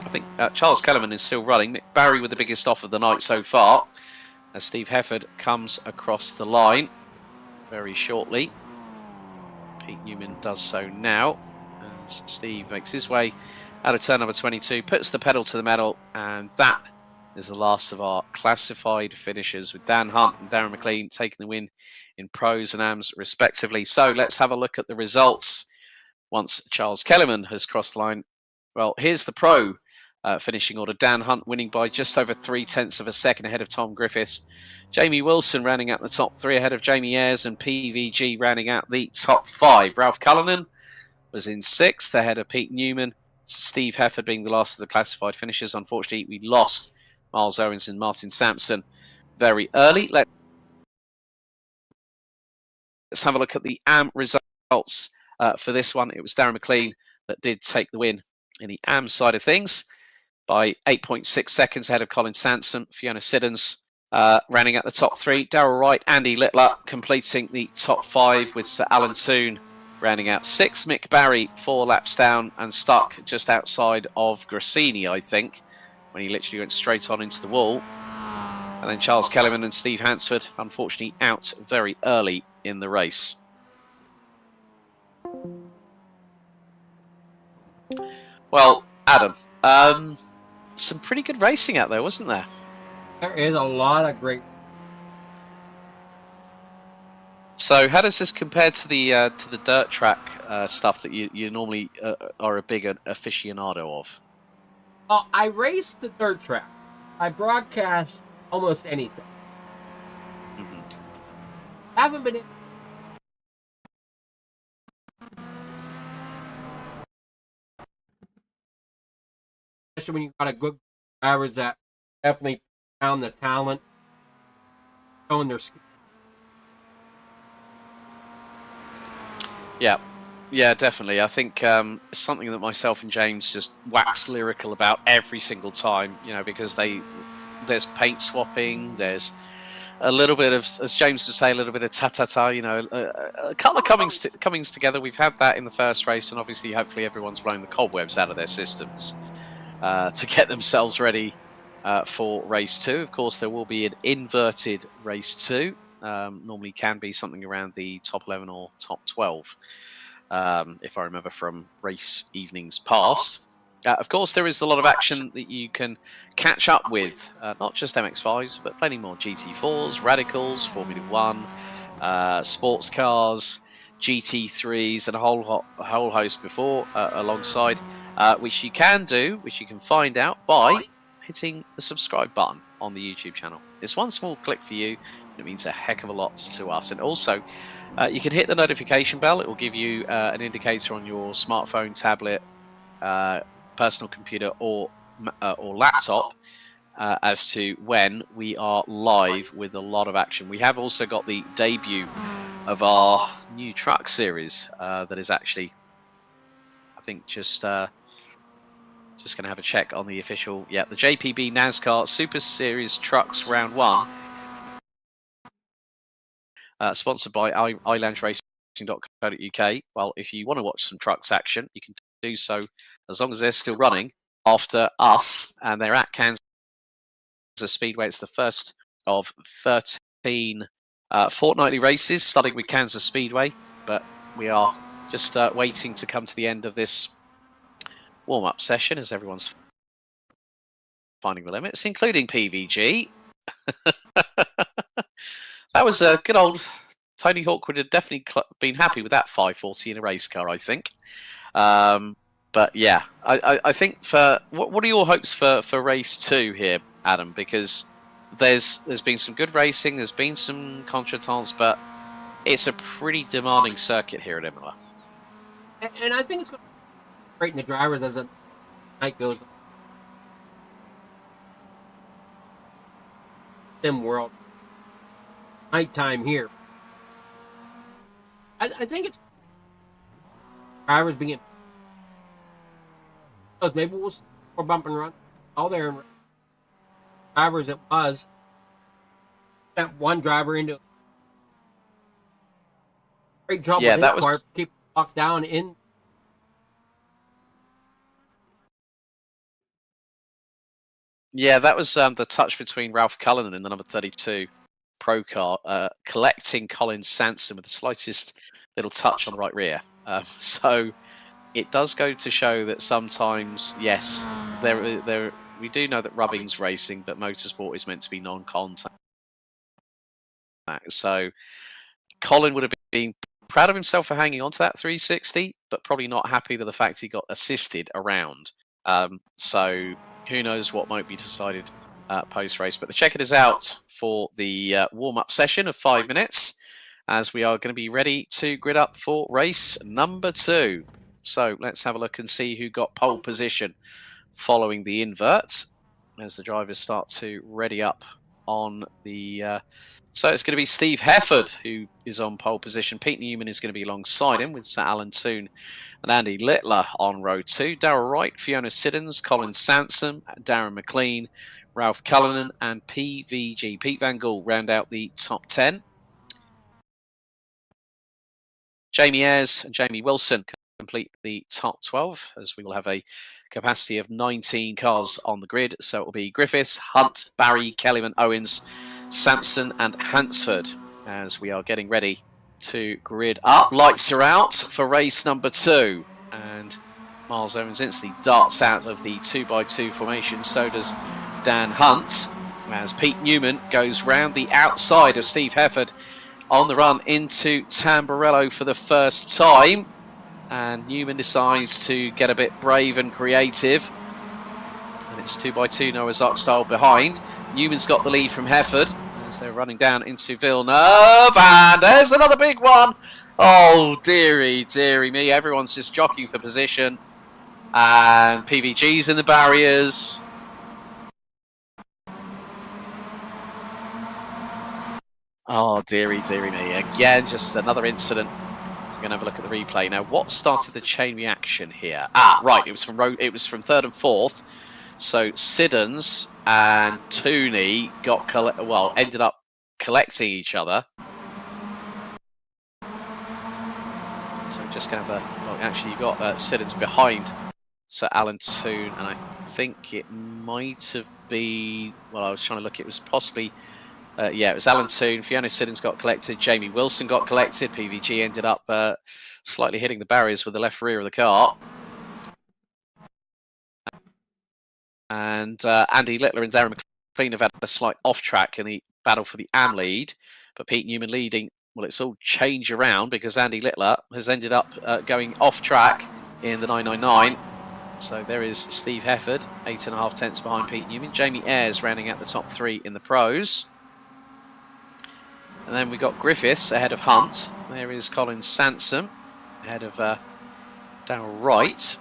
I think Charles Kellerman is still running. Mick Barry with the biggest off of the night so far, as Steve Hefford comes across the line very shortly. Pete Newman does so now, as Steve makes his way out of turn number 22, puts the pedal to the metal, and that is the last of our classified finishers, with Dan Hunt and Darren McLean taking the win in pros and AMs respectively. So let's have a look at the results once Charles Kellerman has crossed the line. Well, here's the pro finishing order. Dan Hunt winning by just over 0.3 of a second ahead of Tom Griffiths. Jamie Wilson rounding out the top 3 ahead of Jamie Ayres, and PVG rounding out the top 5. Ralph Cullinan was in 6th ahead of Pete Newman. Steve Hefford being the last of the classified finishers. Unfortunately, we lost Miles Owens and Martin Sampson very early. Let's have a look at the AM results for this one. It was Darren McLean that did take the win in the AM side of things by 8.6 seconds ahead of Colin Sanson. Fiona Siddons rounding out the top 3. Darryl Wright, Andy Littler completing the top 5, with Sir Alan Toon rounding out 6. Mick Barry 4 laps down and stuck just outside of Grassini, I think, when he literally went straight on into the wall. And then Charles Kellerman and Steve Hansford, unfortunately, out very early in the race. Well, Adam, some pretty good racing out there, wasn't there? There is a lot of great. So, how does this compare to the dirt track stuff that you normally are a big aficionado of? Oh, I race the dirt track. I broadcast almost anything. Mm-hmm. I haven't been. Especially when you got a good drivers that definitely found the talent, showing their skill. Yeah, definitely. I think it's something that myself and James just wax lyrical about every single time, you know, because there's paint swapping, there's a little bit of, as James would say, a little bit of ta-ta-ta, you know, a colour comings together. We've had that in the first race, and obviously, hopefully everyone's blowing the cobwebs out of their systems to get themselves ready for race 2. Of course, there will be an inverted race 2. Normally can be something around the top 11 or top 12, if I remember from race evenings past. Of course, there is a lot of action that you can catch up with, not just MX5s, but plenty more GT4s, Radicals, Formula 1, sports cars, GT3s, and a whole host before alongside, which you can find out by hitting the subscribe button on the YouTube channel. It's one small click for you, and it means a heck of a lot to us. And also, you can hit the notification bell. It will give you an indicator on your smartphone, tablet, personal computer, or laptop as to when we are live with a lot of action. We have also got the debut of our new truck series that is actually, I think, just going to have a check on the official. Yeah, the JPB NASCAR Super Series Trucks Round 1, sponsored by iLoungeRacing.co.uk. Well, if you want to watch some trucks action, you can do so as long as they're still running after us, and they're at Kansas Speedway. It's the first of 13 fortnightly races, starting with Kansas Speedway, but we are just waiting to come to the end of this warm-up session as everyone's finding the limits, including PVG. That was a good old Tony Hawk would have definitely been happy with that 540 in a race car, I think. But yeah, I think for what are your hopes for race 2 here, Adam? Because there's been some good racing, there's been some contretemps, but it's a pretty demanding circuit here at Imola. And I think it's going to straighten the drivers as the night goes on. Sim world. Nighttime here. I think it's drivers being, because maybe we'll see more bump and run. All there drivers it was that one driver into great trouble. Yeah, that was keep locked down in. Yeah, that was the touch between Ralph Cullinan in the number 32 Pro car, collecting Colin Sanson with the slightest little touch on the right rear. So it does go to show that sometimes, yes, we do know that rubbing's racing, but motorsport is meant to be non-contact. So Colin would have been proud of himself for hanging on to that 360, but probably not happy with the fact he got assisted around. So who knows what might be decided post-race. But the checker is out for the warm-up session of 5 minutes, as we are going to be ready to grid up for race number 2. So let's have a look and see who got pole position following the invert, as the drivers start to ready up on the... So it's going to be Steve Hefford who is on pole position. Pete Newman is going to be alongside him with Sir Alan Toon and Andy Littler on row 2. Darryl Wright, Fiona Siddons, Colin Sanson, Darren McLean, Ralph Cullinan and PVG. Pete Van Gool round out the top 10. Jamie Ayres and Jamie Wilson complete the top 12, as we will have a capacity of 19 cars on the grid. So it will be Griffiths, Hunt, Barry, Kellyman, Owens, Sampson and Hansford, as we are getting ready to grid up. Lights are out for race number 2, and Miles Owens instantly darts out of the 2x2 formation. So does Dan Hunt, as Pete Newman goes round the outside of Steve Hefford on the run into Tamburello for the first time, and Newman decides to get a bit brave and creative, and it's 2x2 Noah's Ark style behind. Newman's got the lead from Hefford as they're running down into Villeneuve, and there's another big one. Oh, dearie, dearie me. Everyone's just jockeying for position, and PVG's in the barriers. Oh, dearie, dearie me. Again, just another incident. We're going to have a look at the replay. Now, what started the chain reaction here? Ah, right, it was from 3rd and 4th. So Siddons and Tooney ended up collecting each other. So we're just going to have a... Well, actually, you've got Siddons behind Sir Alan Toon, and I think it might have been... Well, I was trying to look. It was possibly... yeah, it was Alan Toon. Fiona Siddons got collected. Jamie Wilson got collected. PVG ended up slightly hitting the barriers with the left rear of the car. And Andy Littler and Darren McLean have had a slight off-track in the battle for the AM lead. But Pete Newman leading, well, it's all change around because Andy Littler has ended up going off-track in the 999. So there is Steve Hefford, 8.5 tenths behind Pete Newman. Jamie Ayres rounding out the top 3 in the pros. And then we got Griffiths ahead of Hunt. There is Colin Sanson ahead of Darryl Wright.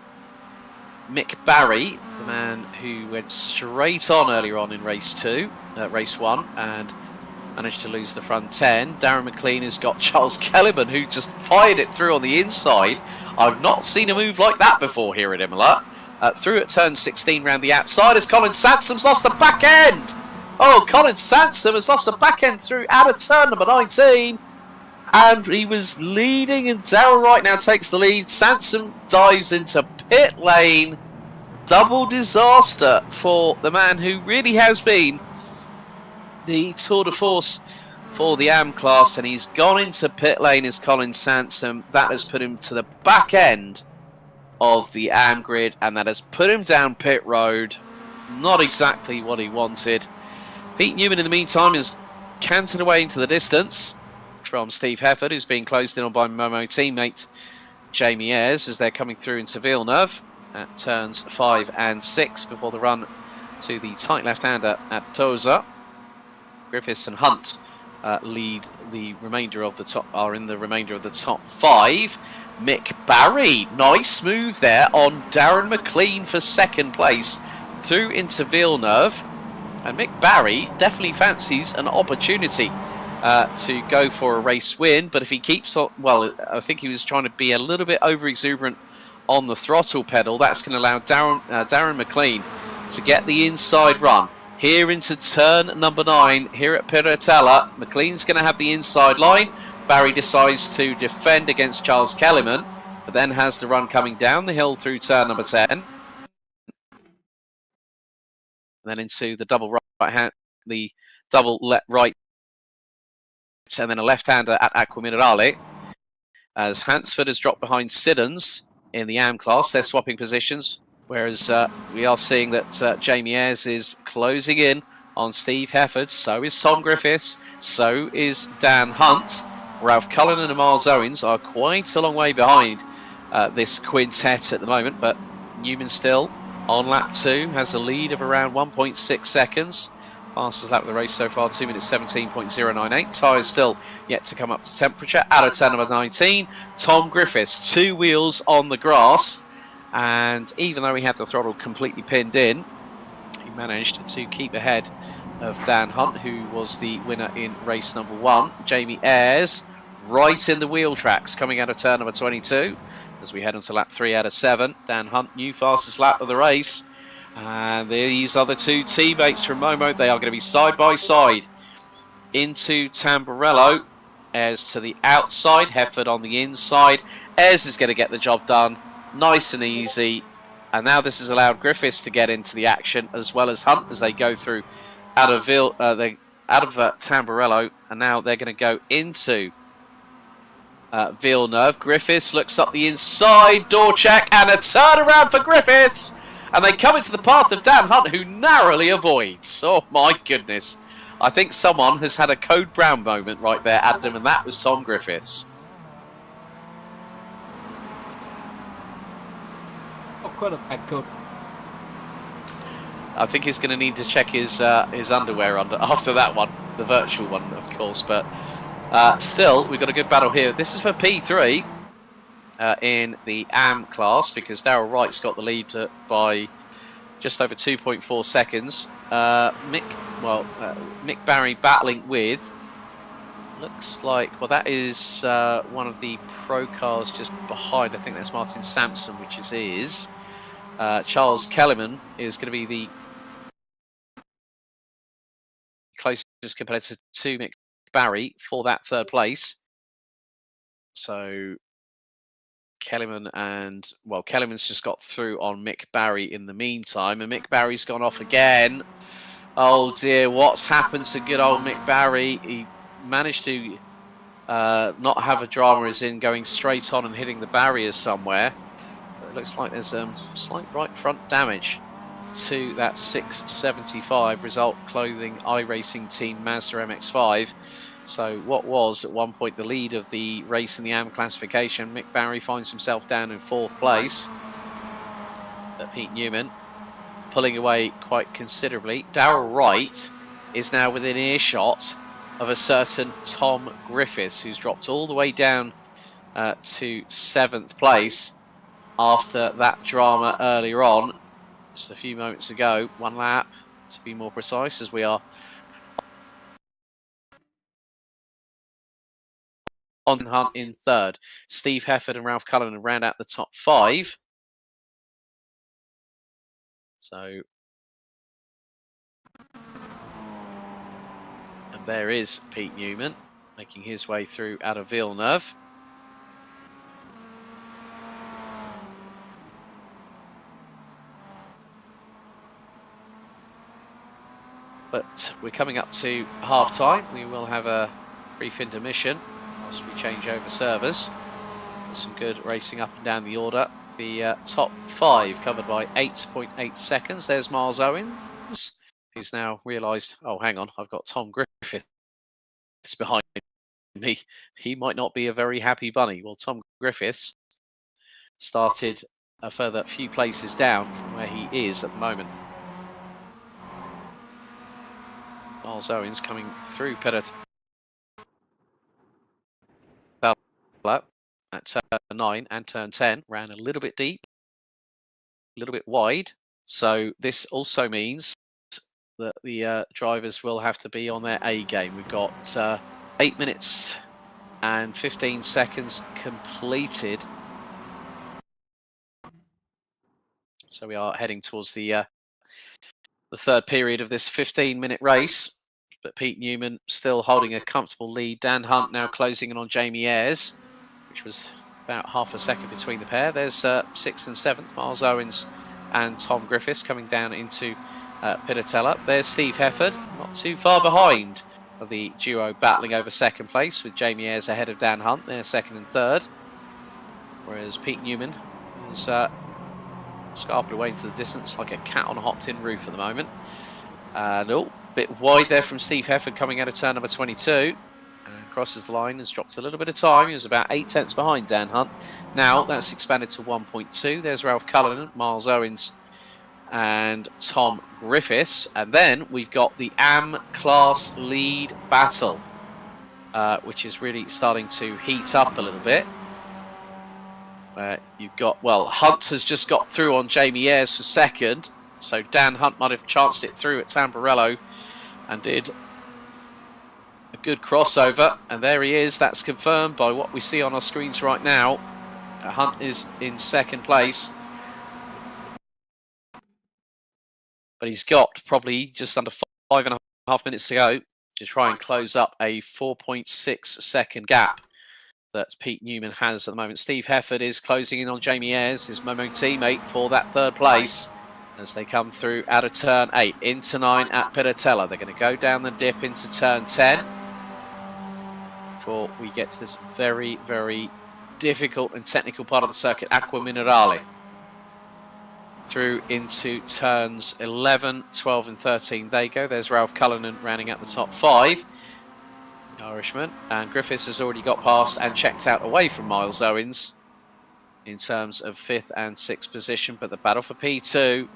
Mick Barry, the man who went straight on earlier on in race 1, and managed to lose the front 10. Darren McLean has got Charles Kellyman, who just fired it through on the inside. I've not seen a move like that before here at Imola. Through at turn 16 round the outside as Colin Sanson's lost the back end. Oh, Colin Sanson has lost the back end through out of turn number 19. And he was leading, and Darryl Wright now takes the lead. Sanson dives into pit lane. Double disaster for the man who really has been the tour de force for the AM class, and he's gone into pit lane as Colin Sanson. That has put him to the back end of the AM grid, and that has put him down pit road. Not exactly what he wanted. Pete Newman, in the meantime, is canted away into the distance from Steve Hefford, who's being closed in on by Momo teammate Jamie Ayres as they're coming through into Villeneuve at turns 5 and 6 before the run to the tight left-hander at Toza. Griffiths and Hunt lead the remainder of the top, are in the remainder of the top 5. Mick Barry, nice move there on Darren McLean for second place through into Villeneuve. And Mick Barry definitely fancies an opportunity to go for a race win, but if he keeps on, well, I think he was trying to be a little bit over exuberant on the throttle pedal. That's going to allow Darren McLean to get the inside run here into turn number 9 here at Piratella. McLean's going to have the inside line. Barry decides to defend against Charles Kellyman, but then has the run coming down the hill through turn number 10. And then into the double right hand, the double right, and then a left-hander at Aqua Minerale. As Hansford has dropped behind Siddons in the AM class, they're swapping positions, whereas we are seeing that Jamie Ayres is closing in on Steve Hefford. So is Tom Griffiths, so is Dan Hunt. Ralph Cullen and Miles Owens are quite a long way behind this quintet at the moment, but Newman still on lap 2 has a lead of around 1.6 seconds. Fastest lap of the race so far, 2 minutes 17.098. Tyres still yet to come up to temperature. Out of turn number 19, Tom Griffiths, 2 wheels on the grass. And even though he had the throttle completely pinned in, he managed to keep ahead of Dan Hunt, who was the winner in race number 1. Jamie Ayres right in the wheel tracks coming out of turn number 22 as we head on to lap 3 out of 7. Dan Hunt, new fastest lap of the race. And these are the 2 teammates from Momo. They are going to be side by side into Tamburello. Ayres to the outside, Hefford on the inside. Ayres is going to get the job done nice and easy. And now this has allowed Griffiths to get into the action as well as Hunt as they go through out of Tamburello. And now they're going to go into Villeneuve. Griffiths looks up the inside, door check, and a turnaround for Griffiths. And they come into the path of Dan Hunt, who narrowly avoids. Oh my goodness. I think someone has had a Code Brown moment right there, Adam, and that was Tom Griffiths. Oh, could have had Code. I think he's going to need to check his underwear after that one, the virtual one, of course. But still, we've got a good battle here. This is for P3. In the AM class, because Darryl Wright's got the lead by just over 2.4 seconds. Mick Barry battling with, looks like, well, that is one of the pro cars just behind. I think that's Martin Sampson, which is his. Charles Kellyman is going to be the closest competitor to Mick Barry for that 3rd place. So Kellyman and, well, Kellyman's just got through on Mick Barry in the meantime, and Mick Barry's gone off again. Oh dear, what's happened to good old Mick Barry? He managed to not have a drama as in going straight on and hitting the barriers somewhere. But it looks like there's slight right front damage to that 675 result clothing iRacing team Mazda MX5. So what was at one point the lead of the race in the AM classification, Mick Barry finds himself down in 4th place. But Pete Newman pulling away quite considerably. Darryl Wright is now within earshot of a certain Tom Griffiths, who's dropped all the way down to 7th place after that drama earlier on, just a few moments ago. 1 lap to be more precise, as we are on Hunt in 3rd. Steve Hefford and Ralph Cullen round out the top 5. So, and there is Pete Newman making his way through out of Villeneuve. But we're coming up to half time. We will have a brief intermission whilst we change over servers. Some good racing up and down the order. The top 5 covered by 8.8 seconds. There's Miles Owens, who's now realised, oh, hang on, I've got Tom Griffiths behind me. He might not be a very happy bunny. Well, Tom Griffiths started a further few places down from where he is at the moment. Miles Owens coming through Pitter at turn 9 and turn 10. Ran a little bit deep, a little bit wide. So this also means that the drivers will have to be on their A game. We've got 8 minutes and 15 seconds completed. So we are heading towards the third period of this 15-minute race. But Pete Newman still holding a comfortable lead. Dan Hunt now closing in on Jamie Ayres, which was about half a second between the pair. There's 6th and 7th, Miles Owens and Tom Griffiths coming down into Pittella. There's Steve Hefford, not too far behind of the duo battling over second place, with Jamie Ayres ahead of Dan Hunt. They're 2nd and 3rd, whereas Pete Newman is scarping away into the distance like a cat on a hot tin roof at the moment. And a bit wide there from Steve Hefford coming out of turn number 22. And crosses the line, has dropped a little bit of time. He was about 8 tenths behind Dan Hunt. Now that's expanded to 1.2. There's Ralph Cullinan, Miles Owens and Tom Griffiths. And then we've got the AM class lead battle, which is really starting to heat up a little bit. You've got, well, Hunt has just got through on Jamie Ayres for 2nd. So Dan Hunt might have chanced it through at Tamburello and did a good crossover. And there he is. That's confirmed by what we see on our screens right now. Hunt is in 2nd place. But he's got probably just under 5.5 minutes to go to try and close up a 4.6 second gap that Pete Newman has at the moment. Steve Hefford is closing in on Jamie Ayres, his Moto teammate, for that 3rd place as they come through out of turn 8 into 9 at Pittella. They're going to go down the dip into turn 10 before we get to this very, very difficult and technical part of the circuit, Acqua Minerale. Through into turns 11, 12 and 13 they go. There's Ralph Cullinan rounding out the top 5, Irishman, and Griffiths has already got past and checked out away from Miles Owens in terms of 5th and 6th position. But the battle for P2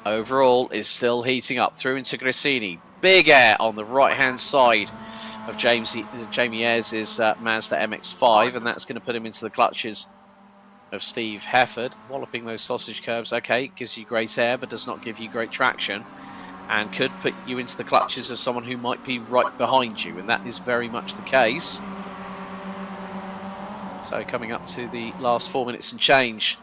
overall is still heating up through into Grissini. Big air on the right hand side of Jamie Ayres' Mazda MX5, and that's going to put him into the clutches of Steve Hefford. Walloping those sausage curves, okay, gives you great air but does not give you great traction, and could put you into the clutches of someone who might be right behind you, and that is very much the case. So coming up to the last 4 minutes and change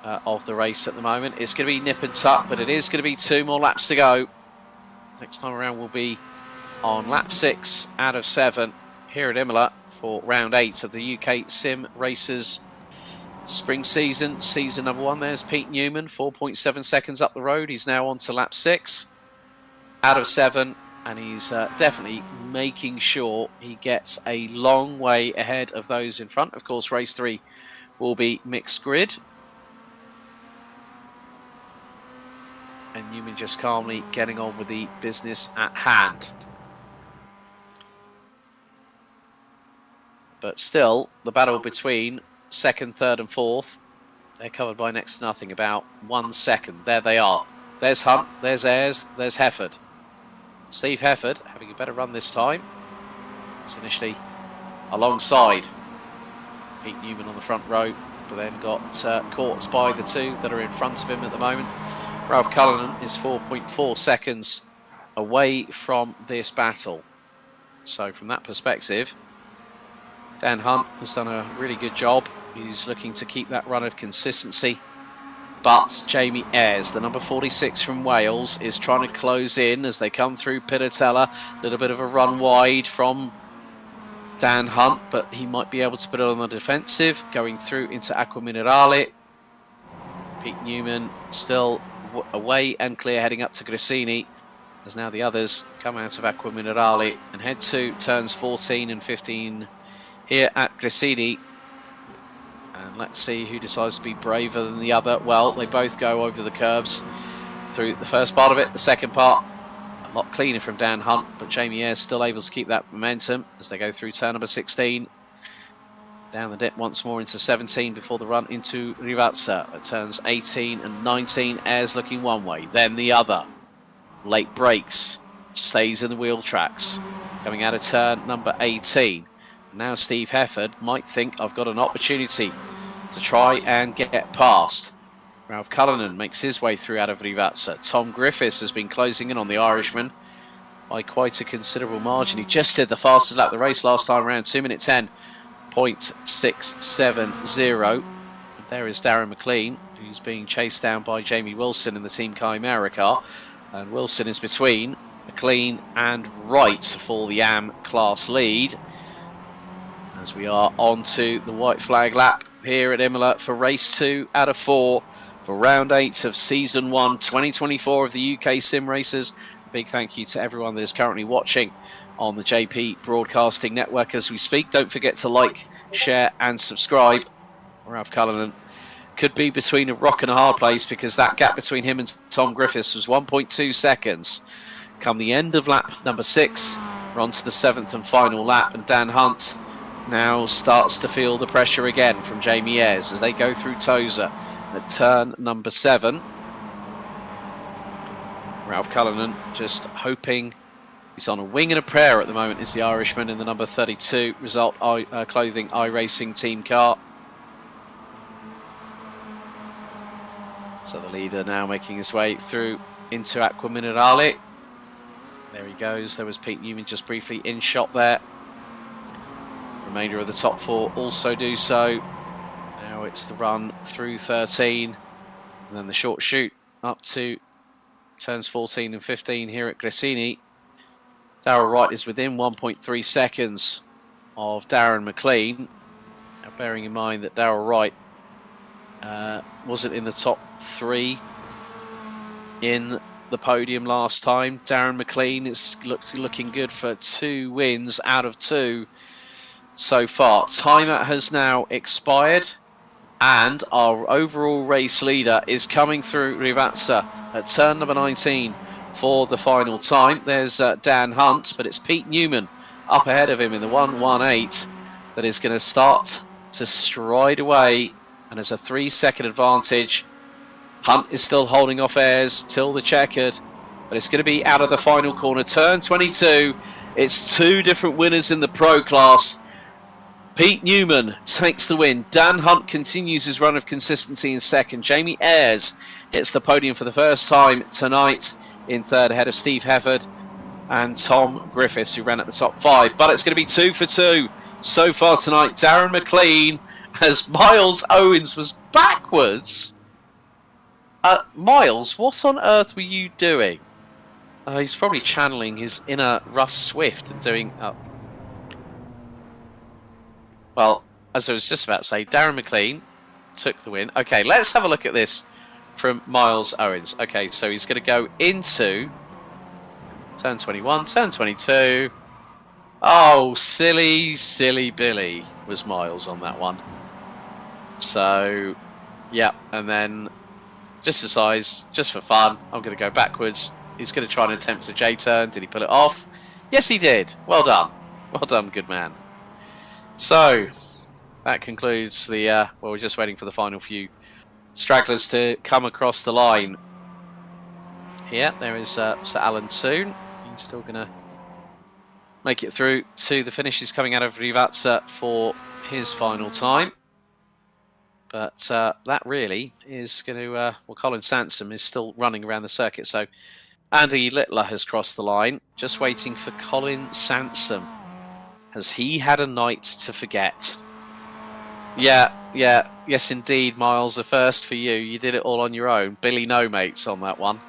of the race at the moment. It's going to be nip and tuck, but it is going to be 2 more laps to go. Next time around we'll be on lap 6 out of 7 here at Imola for round 8 of the UK SimRacers spring season, season number 1. There's Pete Newman, 4.7 seconds up the road. He's now on to lap 6 out of 7, and he's definitely making sure he gets a long way ahead of those in front. Of course, race 3 will be mixed grid, and Newman just calmly getting on with the business at hand. But still, the battle between 2nd, 3rd and 4th, they're covered by next to nothing, about 1 second. There they are. There's Hunt, there's Ayres, there's Hefford. Steve Hefford having a better run this time. Was initially alongside Pete Newman on the front row, but then got caught by the 2 that are in front of him at the moment. Ralph Cullinan is 4.4 seconds away from this battle. So from that perspective, Dan Hunt has done a really good job. He's looking to keep that run of consistency. But Jamie Ayres, the number 46 from Wales, is trying to close in as they come through Pittella. A little bit of a run wide from Dan Hunt, but he might be able to put it on the defensive, going through into Acqua Minerale. Pete Newman still away and clear, heading up to Grissini, as now the others come out of Acqua Minerale and head to turns 14 and 15 here at Grissini. And let's see who decides to be braver than the other. Well, they both go over the curves through the first part of it. The second part, a lot cleaner from Dan Hunt, but Jamie Ayres still able to keep that momentum as they go through turn number 16. Down the dip once more into 17 before the run into Rivazza at turns 18 and 19. Ayres looking one way, then the other. Late brakes stays in the wheel tracks. Coming out of turn number 18. Now Steve Hefford might think I've got an opportunity to try and get past. Ralph Cullinan makes his way through out of Rivazza. Tom Griffiths has been closing in on the Irishman by quite a considerable margin. He just did the fastest lap of the race last time around, 2 minute 10.670. And there is Darren McLean, who's being chased down by Jamie Wilson in the Team Chimera car. And Wilson is between McLean and Wright for the AM class lead. As we are on to the white flag lap here at Imola for race 2 out of 4 for round 8 of season 1 2024 of the UK SimRacers. Big thank you to everyone that is currently watching on the JP Broadcasting Network as we speak. Don't forget to like, share and subscribe. Ralph Cullinan could be between a rock and a hard place because that gap between him and Tom Griffiths was 1.2 seconds. Come the end of lap number 6, we're on to the 7th and final lap, and Dan Hunt now starts to feel the pressure again from Jamie Ayres as they go through Tozer at turn number 7. Ralph Cullinan just hoping, he's on a wing and a prayer at the moment, is the Irishman in the number 32 Result Clothing iRacing team car. So the leader now making his way through into Acqua Minerale. There he goes. There was Pete Newman just briefly in shot there. Remainder of the top 4 also do so. Now it's the run through 13 and then the short shoot up to turns 14 and 15 here at Gresini. Darrell Wright is within 1.3 seconds of Darren McLean. Now bearing in mind that Darrell Wright wasn't in the top 3 in the podium last time. Darren McLean is looking good for 2 wins out of 2 so far. Timer has now expired and our overall race leader is coming through Rivazza at turn number 19 for the final time. There's Dan Hunt, but it's Pete Newman up ahead of him in the 1:18 that is going to start to stride away, and there's a 3-second advantage. Hunt is still holding off Ayres till the checkered, but it's going to be out of the final corner. Turn 22, it's 2 different winners in the pro class. Pete Newman takes the win. Dan Hunt continues his run of consistency in second. Jamie Ayres hits the podium for the first time tonight in third, ahead of Steve Hefford and Tom Griffiths, who ran at the top 5. But it's going to be 2 for 2 so far tonight. Darren McLean, as Miles Owens was backwards. Miles, what on earth were you doing? He's probably channeling his inner Russ Swift and doing... Well, as I was just about to say, Darren McLean took the win. Okay, let's have a look at this from Miles Owens. Okay, so he's going to go into turn 21, turn 22. Oh, silly, silly Billy was Miles on that one. So, yeah, and then just the size, just for fun, I'm going to go backwards. He's going to try and attempt a J-turn. Did he pull it off? Yes, he did. Well done. Well done, good man. So, that concludes the, well, we're just waiting for the final few stragglers to come across the line. Here, there is Sir Alan Soon. He's still going to make it through to the finish. He's coming out of Rivazza for his final time. But that really is going to, well, Colin Sansom is still running around the circuit. So, Andy Littler has crossed the line. Just waiting for Colin Sansom. Has he had a night to forget? Yes indeed, Miles, the first for you. You did it all on your own. Billy no mates on that one.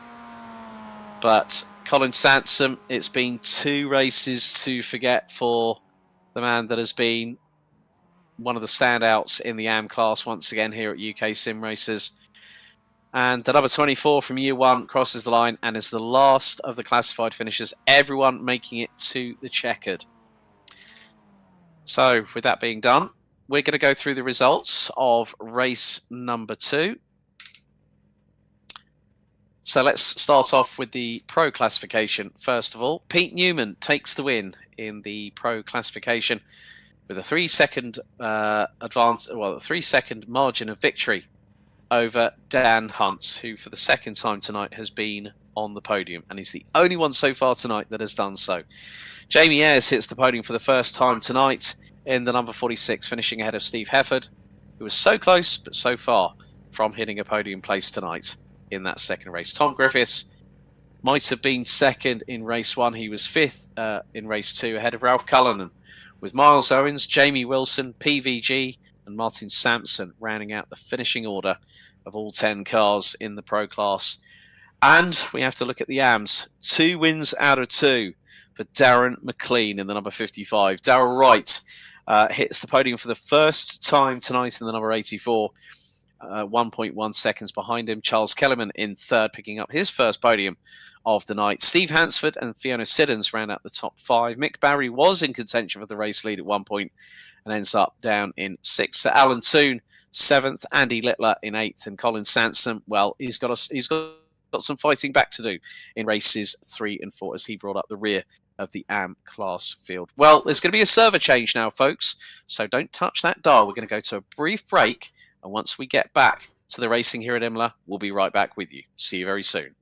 But Colin Sansom, it's been 2 races to forget for the man that has been one of the standouts in the AM class once again here at UK SimRacers. And the number 24 from year 1 crosses the line and is the last of the classified finishers. Everyone making it to the checkered. So, with that being done, we're going to go through the results of race number 2. So let's start off with the pro classification. First of all, Pete Newman takes the win in the pro classification with a 3-second advance, well, a 3-second margin of victory over Dan Hunt, who for the second time tonight has been on the podium, and he's the only one so far tonight that has done so. Jamie Ayres hits the podium for the first time tonight in the number 46, finishing ahead of Steve Hefford, who was so close but so far from hitting a podium place tonight in that second race. Tom Griffiths might have been second in race 1. He was fifth in race 2, ahead of Ralph Cullinan, with Miles Owens, Jamie Wilson, PVG, and Martin Sampson rounding out the finishing order of all 10 cars in the Pro class. And we have to look at the AMs. 2 wins out of 2 for Darren McLean in the number 55. Darrell Wright hits the podium for the first time tonight in the number 84. 1.1 seconds behind him. Charles Kellerman in third, picking up his first podium of the night. Steve Hansford and Fiona Siddons round out the top 5. Mick Barry was in contention for the race lead at one point and ends up down in 6th. So Alan Toon, 7th. Andy Littler in 8th. And Colin Sansom, well, he's got some fighting back to do in races 3 and 4 as he brought up the rear of the AM class field. Well, there's going to be a server change now, folks, so don't touch that dial. We're going to go to a brief break, and once we get back to the racing here at Imola, we'll be right back with you. See you very soon.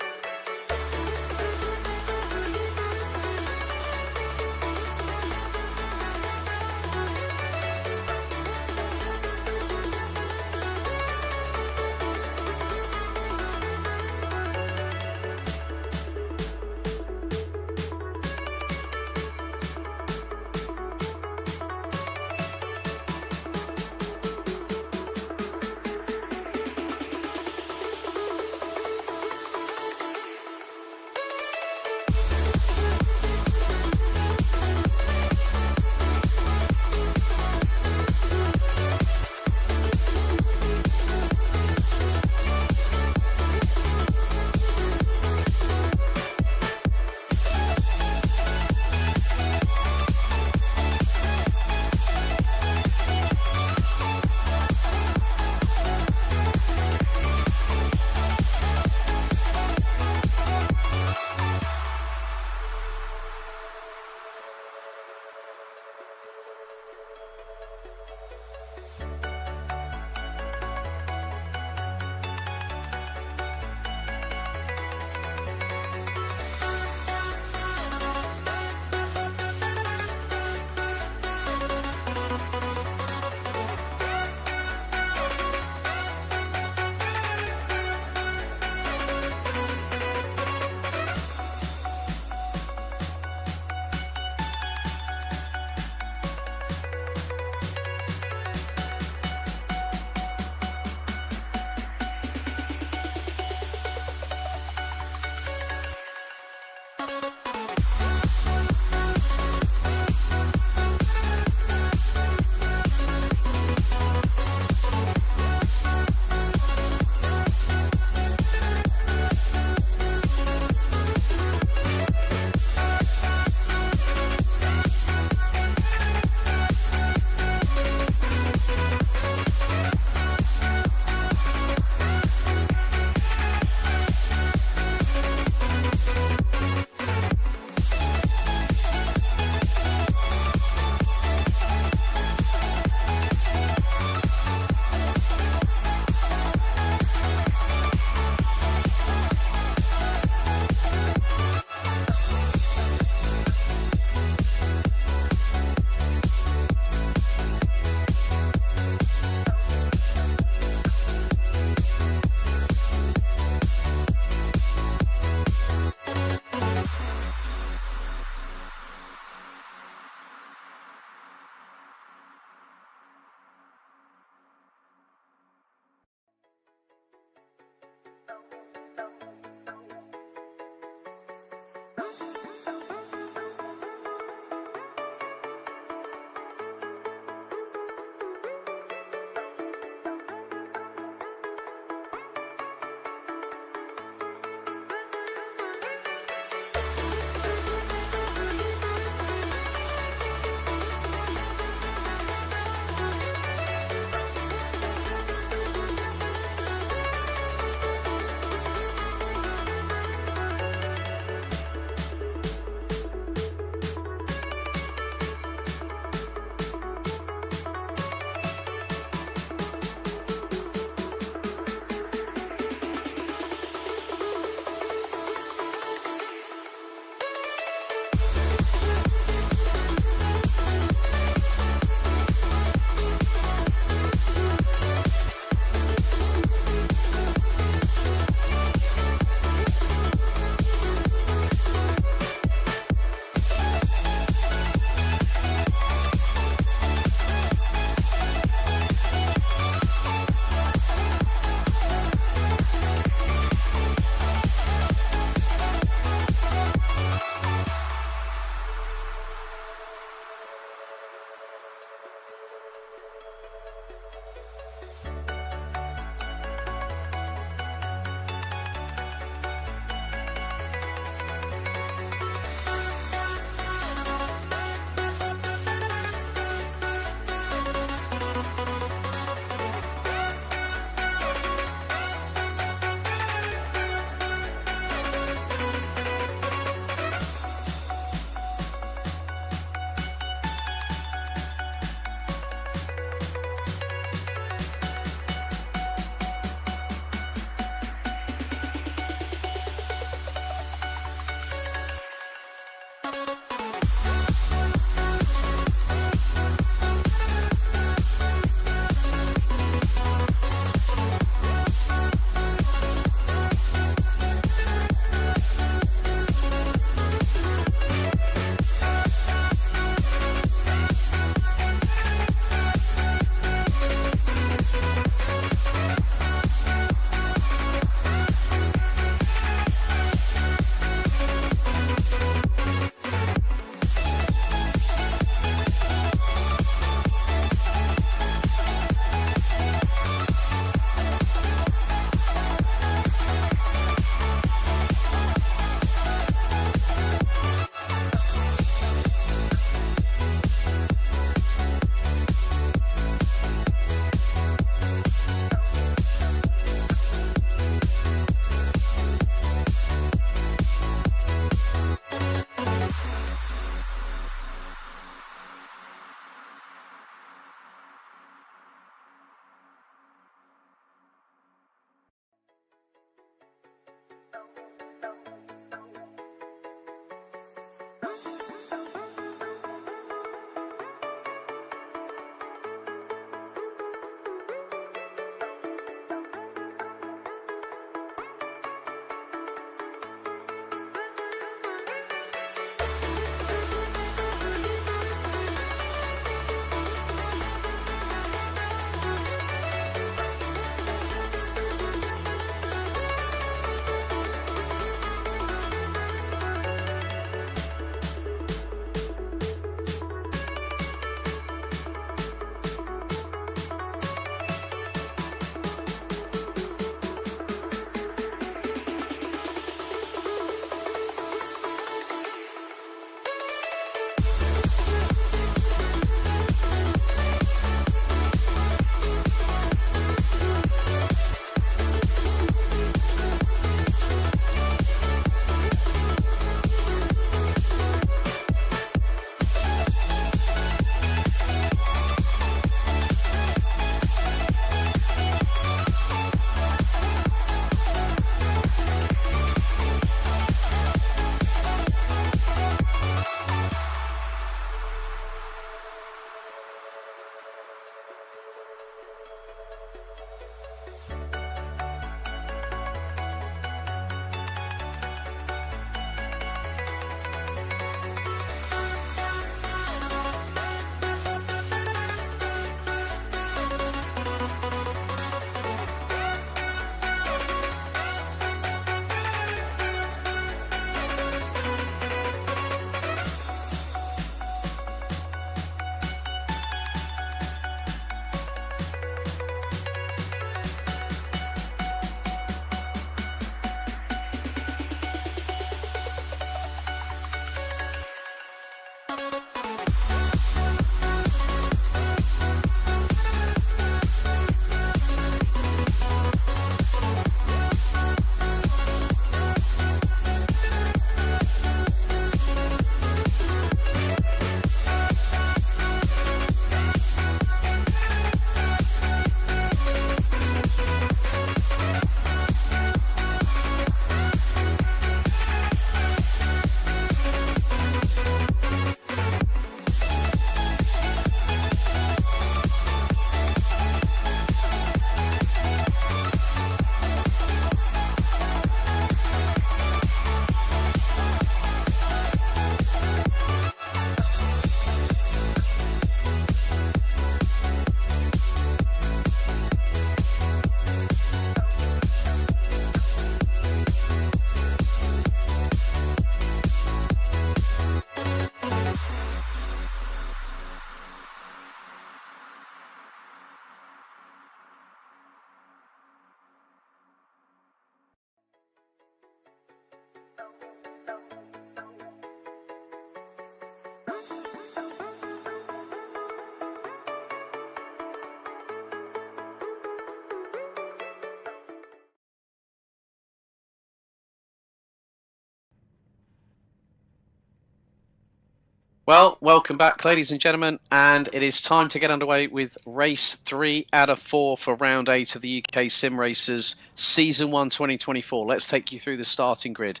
Well, welcome back, ladies and gentlemen, and it is time to get underway with race 3 out of 4 for round 8 of the UK SimRacers Season 1 2024. Let's take you through the starting grid.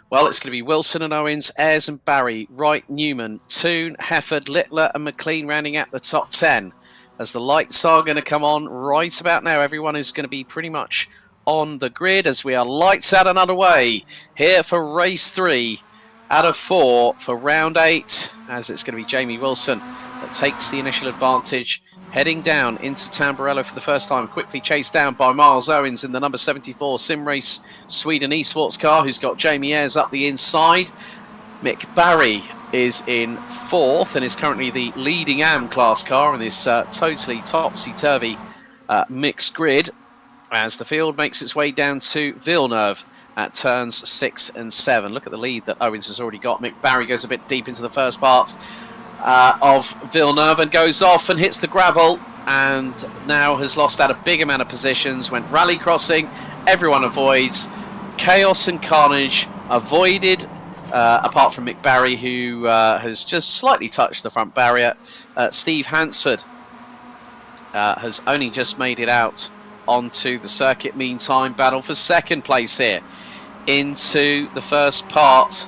Well, it's going to be Wilson and Owens, Ayres and Barry, Wright, Newman, Toon, Hefford, Littler and McLean rounding out the top 10. As the lights are going to come on right about now, everyone is going to be pretty much on the grid as we are lights out and underway here for race 3 out of 4 for round 8, as it's going to be Jamie Wilson that takes the initial advantage, heading down into Tamburello for the first time, quickly chased down by Miles Owens in the number 74 SimRace Sweden eSports car, who's got Jamie Ayres up the inside. Mick Barry is in 4th and is currently the leading AM class car in this totally topsy-turvy mixed grid, as the field makes its way down to Villeneuve at turns 6 and 7. Look at the lead that Owens has already got. Mick Barry goes a bit deep into the first part of Villeneuve and goes off and hits the gravel, and now has lost out a big amount of positions. Went rally crossing, everyone avoids. Chaos and carnage avoided, apart from Mick Barry, who has just slightly touched the front barrier. Steve Hansford has only just made it out onto the circuit. Meantime, battle for second place here into the first part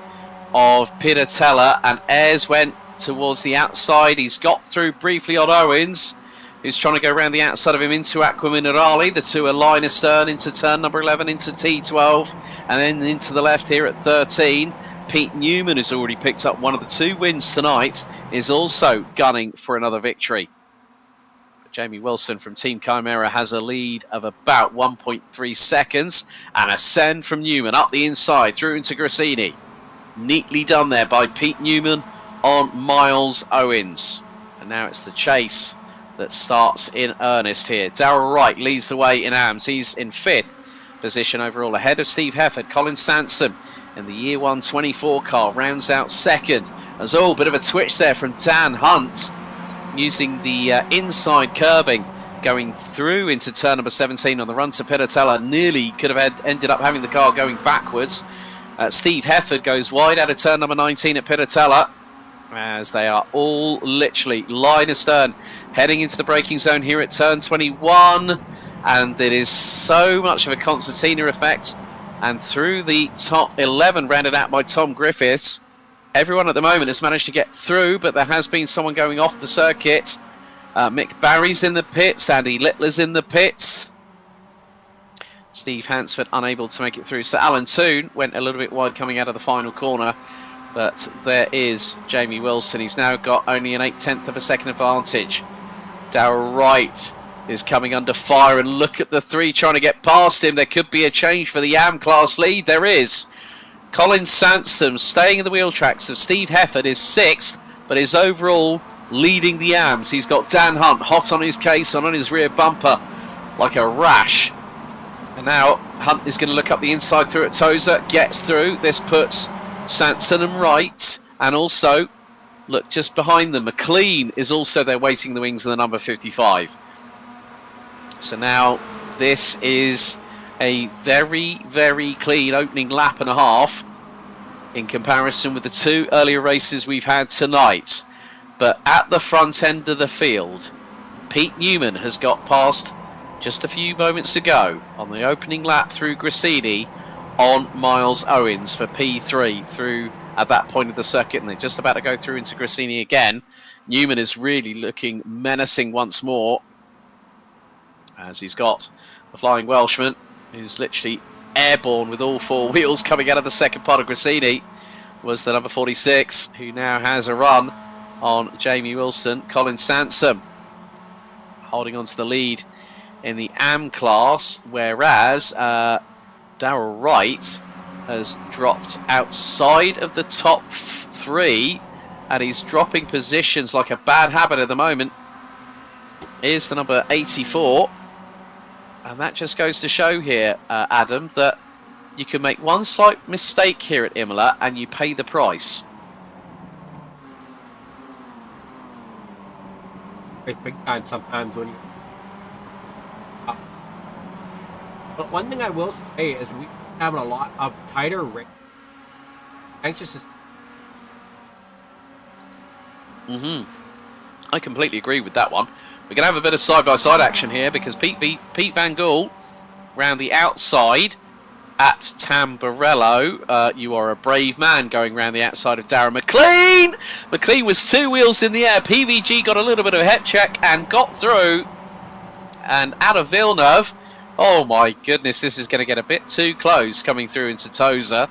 of Piratella, and Ayres went towards the outside. He's got through briefly on Owens, who's trying to go around the outside of him into Aqua Minerale. The two are line astern into turn number 11 into T12, and then into the left here at 13. Pete Newman, who's already picked up one of the 2 wins tonight, is also gunning for another victory. Jamie Wilson from Team Chimera has a lead of about 1.3 seconds, and a send from Newman up the inside through into Grassini. Neatly done there by Pete Newman on Miles Owens. And now it's the chase that starts in earnest here. Darryl Wright leads the way in AMS. He's in 5th position overall, ahead of Steve Hefford. Colin Sansom in the Year 1 24 car rounds out 2nd. There's a bit of a twitch there from Dan Hunt, using the inside curbing, going through into turn number 17 on the run to Piratella. Nearly could have ended up having the car going backwards. Steve Hefford goes wide out of turn number 19 at Piratella, as they are all literally line astern, heading into the braking zone here at turn 21. And it is so much of a concertina effect. And through the top 11, rounded out by Tom Griffiths. Everyone at the moment has managed to get through, but there has been someone going off the circuit. Mick Barry's in the pits, Andy Littler's in the pits. Steve Hansford unable to make it through. So Alan Toon went a little bit wide coming out of the final corner, but there is Jamie Wilson. He's now got only an 0.8 of a second advantage. Darryl Wright is coming under fire, and look at the 3 trying to get past him. There could be a change for the AM class lead. There is. Colin Sansom staying in the wheel tracks of Steve Hefford is 6th, but is overall leading the AMS. He's got Dan Hunt hot on his case and on his rear bumper like a rash. And now Hunt is going to look up the inside through at Tozer, gets through. This puts Sanson and Wright, and also, look just behind them, McLean is also there waiting in the wings of the number 55. So now this is a very, very clean opening lap and a half in comparison with the 2 earlier races we've had tonight. But at the front end of the field, Pete Newman has got past just a few moments ago on the opening lap through Grassini on Miles Owens for P3 through at that point of the circuit, and they're just about to go through into Grassini again. Newman is really looking menacing once more, as he's got the Flying Welshman, who's literally airborne with all 4 wheels coming out of the second part of Grassini, was the number 46, who now has a run on Jamie Wilson. Colin Sansom holding on to the lead in the AM class, whereas Darryl Wright has dropped outside of the top 3, and he's dropping positions like a bad habit at the moment. Here's the number 84. And that just goes to show here, Adam, that you can make one slight mistake here at Imola and you pay the price. It's big time sometimes when you... But one thing I will say is we having a lot of tighter race. Anxious to... I completely agree with that one. We're going to have a bit of side-by-side action here because Pete Van Gool round the outside at Tamburello. You are a brave man going round the outside of Darren McLean. McLean was 2 wheels in the air. PVG got a little bit of a head check and got through. And out of Villeneuve, oh my goodness, this is going to get a bit too close coming through into Tozer,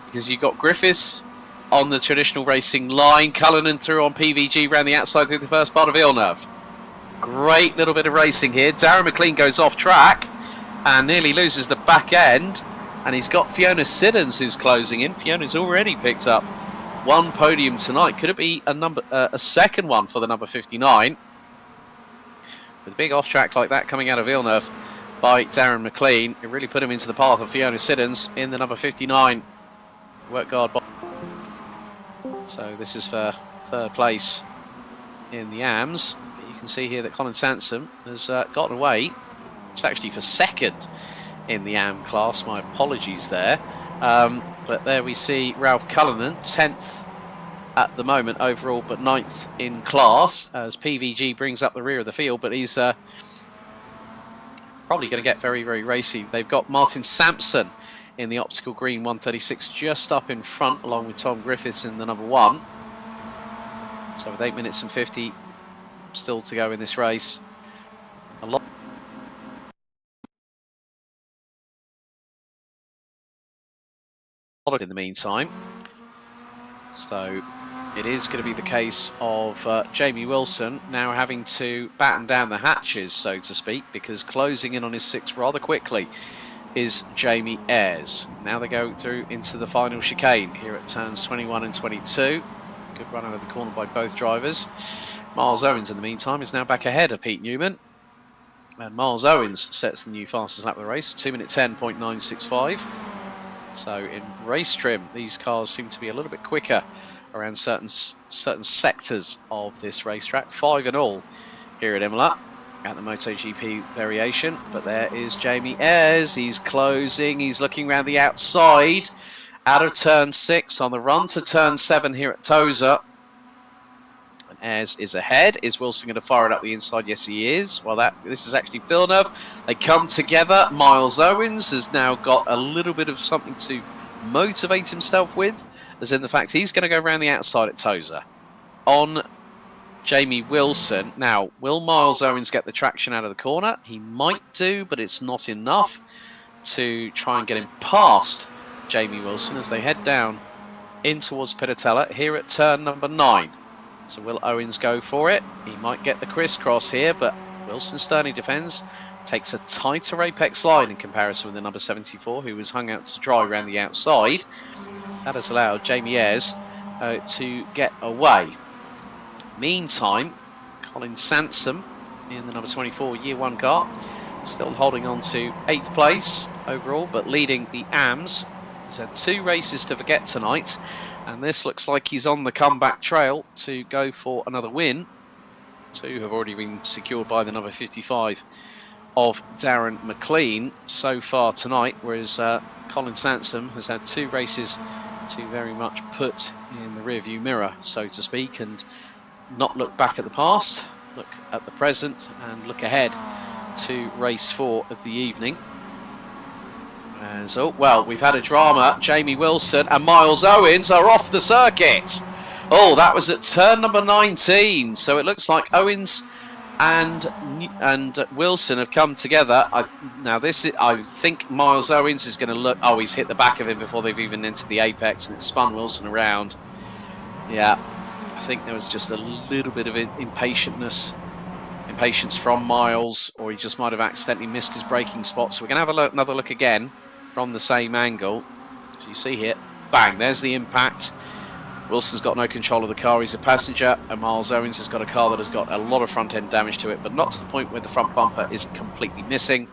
because you've got Griffiths on the traditional racing line, Cullinan through on PVG round the outside through the first part of Villeneuve. Great little bit of racing here. Darren McLean goes off track and nearly loses the back end, and he's got Fiona Siddons who's closing in. Fiona's already picked up 1 podium tonight. Could it be a second one for the number 59? With a big off track like that coming out of Villeneuve by Darren McLean, it really put him into the path of Fiona Siddons in the number 59. Work guard. So this is for 3rd place in the AMS. You can see here that Colin Sansom has gotten away. It's actually for 2nd in the AM class. My apologies there. But there we see Ralph Cullinan, 10th at the moment overall, but 9th in class, as PVG brings up the rear of the field. But he's probably going to get very, very racy. They've got Martin Sampson in the optical green 136 just up in front, along with Tom Griffiths in the number 1. So with 8 minutes and 50 still to go in this race, a lot in the meantime. So it is going to be the case of Jamie Wilson now having to batten down the hatches, so to speak, because closing in on his 6 rather quickly is Jamie Ayres. Now they go through into the final chicane here at turns 21 and 22. Good run out of the corner by both drivers. Miles Owens, in the meantime, is now back ahead of Pete Newman. And Miles Owens sets the new fastest lap of the race, 2:10.965. So in race trim, these cars seem to be a little bit quicker around certain sectors of this racetrack. 5 in all here at Imola at the MotoGP variation. But there is Jamie Ayres. He's closing. He's looking around the outside out of turn 6 on the run to turn 7 here at Tozer. And Ayres is ahead. Is Wilson going to fire it up the inside? Yes, he is. Well, this is actually Villeneuve. They come together. Miles Owens has now got a little bit of something to motivate himself with, as in the fact he's going to go around the outside at Tozer on Jamie Wilson. Now, will Miles Owens get the traction out of the corner? He might do, but it's not enough to try and get him past Jamie Wilson as they head down in towards Pitatella here at turn number 9. So will Owens go for it? He might get the crisscross here, but Wilson sternly defends. Takes a tighter apex line in comparison with the number 74, who was hung out to dry around the outside. That has allowed Jamie Ayres to get away. Meantime, Colin Sansom in the number 24 Year 1 car, still holding on to 8th place overall, but leading the AMS. He's had 2 races to forget tonight, and this looks like he's on the comeback trail to go for another win. 2 have already been secured by the number 55 of Darren McLean so far tonight, whereas Colin Sansom has had 2 races to very much put in the rearview mirror, so to speak, and not look back at the past, look at the present, and look ahead to race 4 of the evening. And so, well, we've had a drama. Jamie Wilson and Miles Owens are off the circuit. Oh, that was at turn number 19. So it looks like Owens and Wilson have come together. I think Miles Owens is going to look. Oh, he's hit the back of him before they've even entered the apex, and it spun Wilson around. Yeah, I think there was just a little bit of impatience from Miles, or he just might have accidentally missed his braking spot. So we're going to have another look again from the same angle. So you see here, bang, there's the impact. Wilson's got no control of the car, he's a passenger, and Miles Owens has got a car that has got a lot of front end damage to it, but not to the point where the front bumper is completely missing.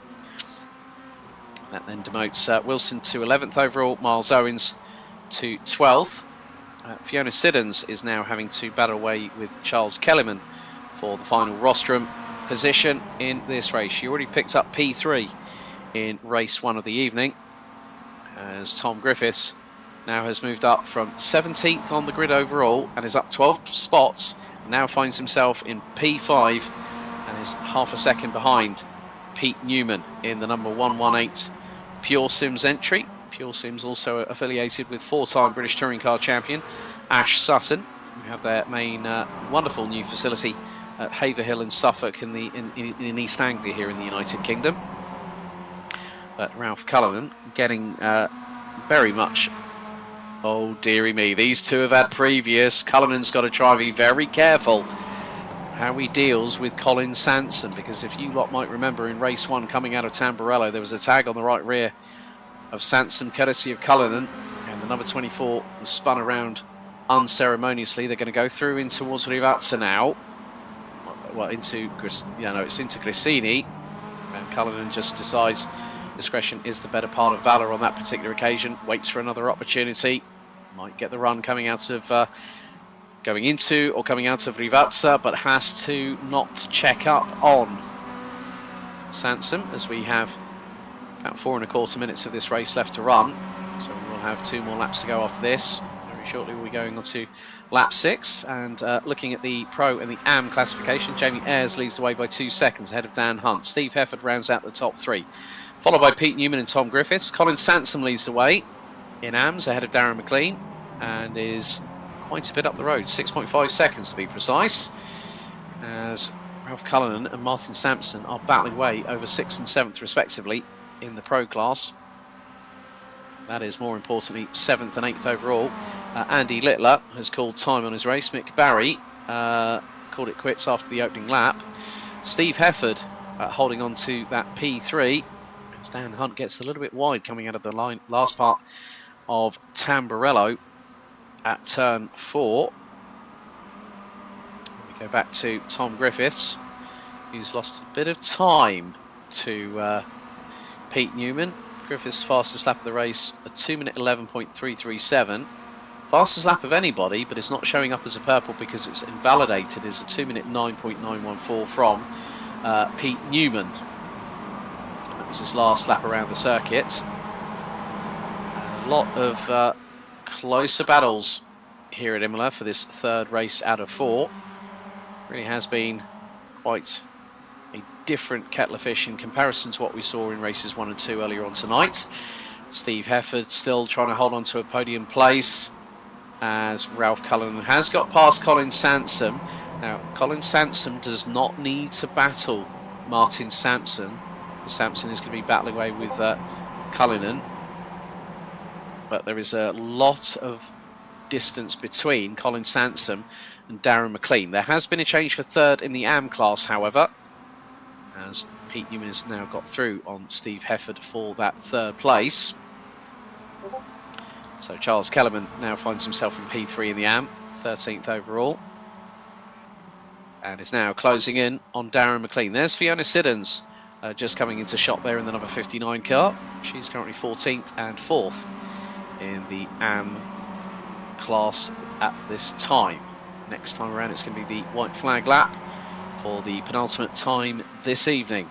That then demotes Wilson to 11th overall, Miles Owens to 12th. Fiona Siddons is now having to battle away with Charles Kellerman for the final rostrum position in this race. She already picked up P3 in race 1 of the evening, as Tom Griffiths now has moved up from 17th on the grid overall and is up 12 spots now finds himself in P5 and is half a second behind Pete Newman in the number 118 Pure Sims entry. Pure Sims also affiliated with 4-time British Touring Car champion Ash Sutton, who have their main wonderful new facility at Haverhill in Suffolk in East Anglia here in the United Kingdom. But Ralph Cullinan getting very much, oh dearie me, these two have had previous. Cullinan's got to try and be very careful how he deals with Colin Sanson, because if you lot might remember in race 1 coming out of Tamburello, there was a tag on the right rear of Sanson courtesy of Cullinan, and the number 24 was spun around unceremoniously. They're going to go through in towards Rivazza now. Well, into it's into Grissini, and Cullinan just decides discretion is the better part of valour on that particular occasion. Waits for another opportunity. Might get the run coming out of going into or coming out of Rivazza, but has to not check up on Sanson, as we have about 4¼ minutes of this race left to run. So we will have 2 more laps to go after this. Very shortly we'll be going on to lap 6, and looking at the Pro and the AM classification, Jamie Ayres leads the way by 2 seconds ahead of Dan Hunt. Steve Hefford rounds out the top 3, followed by Pete Newman and Tom Griffiths. Colin Sanson leads the way in AMs ahead of Darren McLean, and is quite a bit up the road, 6.5 seconds to be precise, as Ralph Cullinan and Martin Sampson are battling away over 6th and 7th respectively in the Pro class. That is, more importantly, 7th and 8th overall. Andy Littler has called time on his race. Mick Barry called it quits after the opening lap. Steve Hefford holding on to that P3. As Dan Hunt gets a little bit wide coming out of the line, last part of Tamburello at turn 4. We go back to Tom Griffiths, who's lost a bit of time to Pete Newman. Griffiths' fastest lap of the race, a 2-minute 11.337. Fastest lap of anybody, but it's not showing up as a purple because it's invalidated as a 2-minute 9.914 from Pete Newman. That was his last lap around the circuit. A lot of closer battles here at Imola for this 3rd race out of 4. Really has been quite a different kettle of fish in comparison to what we saw in races 1 and 2 earlier on tonight. Steve Hefford still trying to hold on to a podium place, as Ralph Cullinan has got past Colin Sanson. Now, Colin Sanson does not need to battle Martin Sampson. Sampson is going to be battling away with Cullinan, but there is a lot of distance between Colin Sanson and Darren McLean. There has been a change for 3rd in the AM class, however, as Pete Newman has now got through on Steve Hefford for that 3rd place. So Charles Kellerman now finds himself in P3 in the AM, 13th overall, and is now closing in on Darren McLean. There's Fiona Siddons just coming into shot there in the number 59 car. She's currently 14th and 4th in the AM class at this time. Next time around it's going to be the white flag lap for the penultimate time this evening.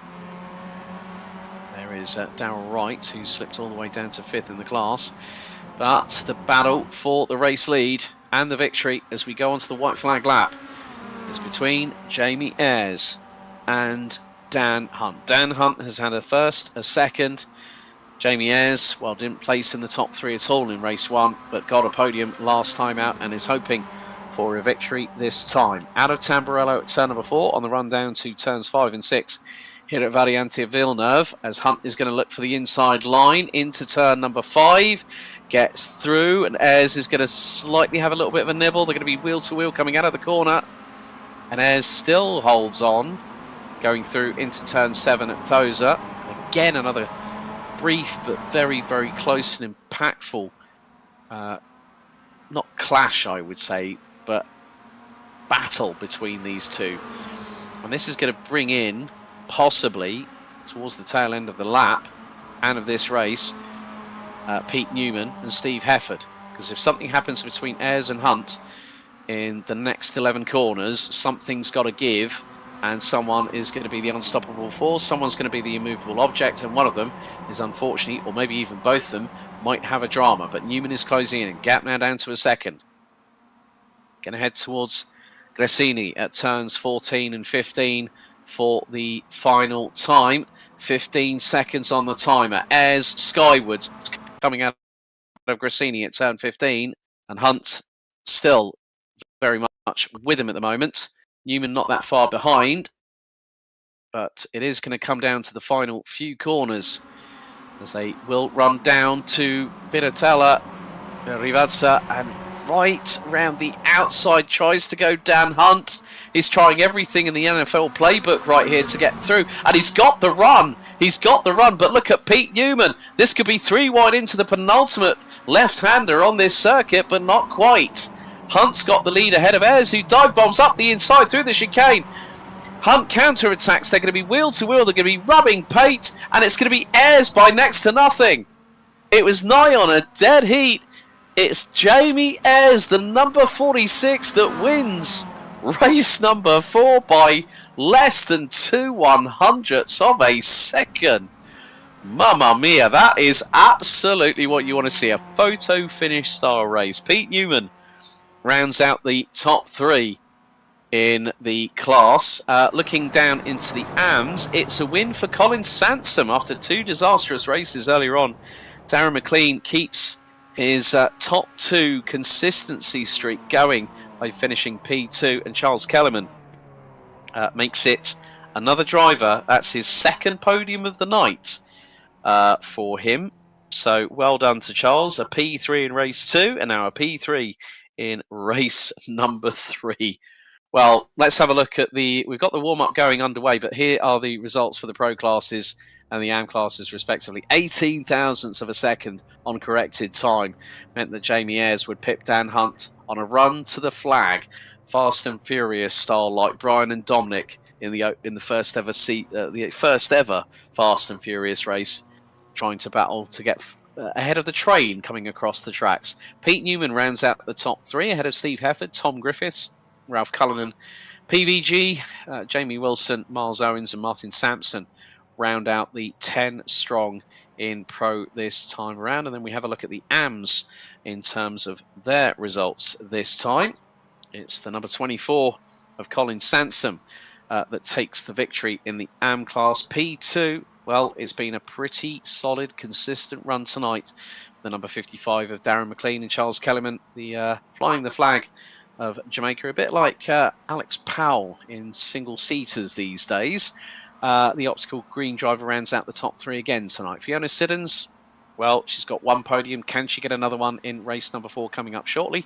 There is Darryl Wright, who slipped all the way down to 5th in the class. But the battle for the race lead and the victory as we go on to the white flag lap is between Jamie Ayres and Dan Hunt. Dan Hunt has had a 1st, a 2nd. Jamie Ayres, well, didn't place in the top 3 at all in race 1, but got a podium last time out and is hoping for a victory this time. Out of Tamburello at turn number 4, on the run down to turns 5 and 6 here at Variante Villeneuve, as Hunt is going to look for the inside line into turn number 5, gets through, and Ayres is going to slightly have a little bit of a nibble. They're going to be wheel to wheel coming out of the corner, and Ayres still holds on, going through into turn 7 at Tosa. Again, another brief but very, very close and impactful, not clash, I would say, but battle between these two. And this is going to bring in, possibly, towards the tail end of the lap and of this race, Pete Newman and Steve Hefford. Because if something happens between Ayres and Hunt in the next 11 corners, something's got to give, and someone is going to be the unstoppable force, someone's going to be the immovable object, and one of them is, unfortunately, or maybe even both of them, might have a drama. But Newman is closing in, gap now down to a 2nd. Going to head towards Gresini at turns 14 and 15 for the final time. 15 seconds on the timer. Ayres skywards coming out of Gresini at turn 15, and Hunt still very much with him at the moment. Newman not that far behind, but it is going to come down to the final few corners as they will run down to Piratella, Rivazza, and right round the outside tries to go Dan Hunt. He's trying everything in the NFL playbook right here to get through, and he's got the run. He's got the run, but look at Pete Newman. This could be 3 wide into the penultimate left-hander on this circuit, but not quite. Hunt's got the lead ahead of Ayres, who dive bombs up the inside through the chicane. Hunt counter-attacks. They're going to be wheel-to-wheel. They're going to be rubbing Pate, and it's going to be Ayres by next to nothing. It was nigh on a dead heat. It's Jamie Ayres, the number 46, that wins race number 4 by less than 2/100ths of a second. Mamma mia, that is absolutely what you want to see, a photo finish style race. Pete Newman rounds out the top 3 in the class. Looking down into the AMs, it's a win for Colin Sansom after 2 disastrous races earlier on. Darren McLean keeps his top 2 consistency streak going by finishing P2, and Charles Kellerman makes it another driver. That's his 2nd podium of the night for him. So well done to Charles. A P3 in race 2 and now a P3 in race number 3. Well, let's have a look at we've got the warm-up going underway, but here are the results for the pro classes and the AM classes respectively. 18 thousandths of a second on corrected time meant that Jamie Ayres would pip Dan Hunt on a run to the flag, Fast and Furious style, like Brian and Dominic in the first ever Fast and Furious race, trying to battle to get ahead of the train coming across the tracks. Pete Newman rounds out the top 3 ahead of Steve Hefford, Tom Griffiths, Ralph Cullinan, PVG, Jamie Wilson, Miles Owens, and Martin Sampson round out the 10 strong in pro this time around. And then we have a look at the AMs in terms of their results this time. It's the number 24 of Colin Sansom that takes the victory in the AM class. P2, well, it's been a pretty solid, consistent run tonight. The number 55 of Darren McLean and Charles Kellerman, flying the flag of Jamaica, a bit like Alex Powell in single-seaters these days. The optical green driver rounds out the top 3 again tonight. Fiona Siddons, well, she's got 1 podium. Can she get another one in race number 4 coming up shortly?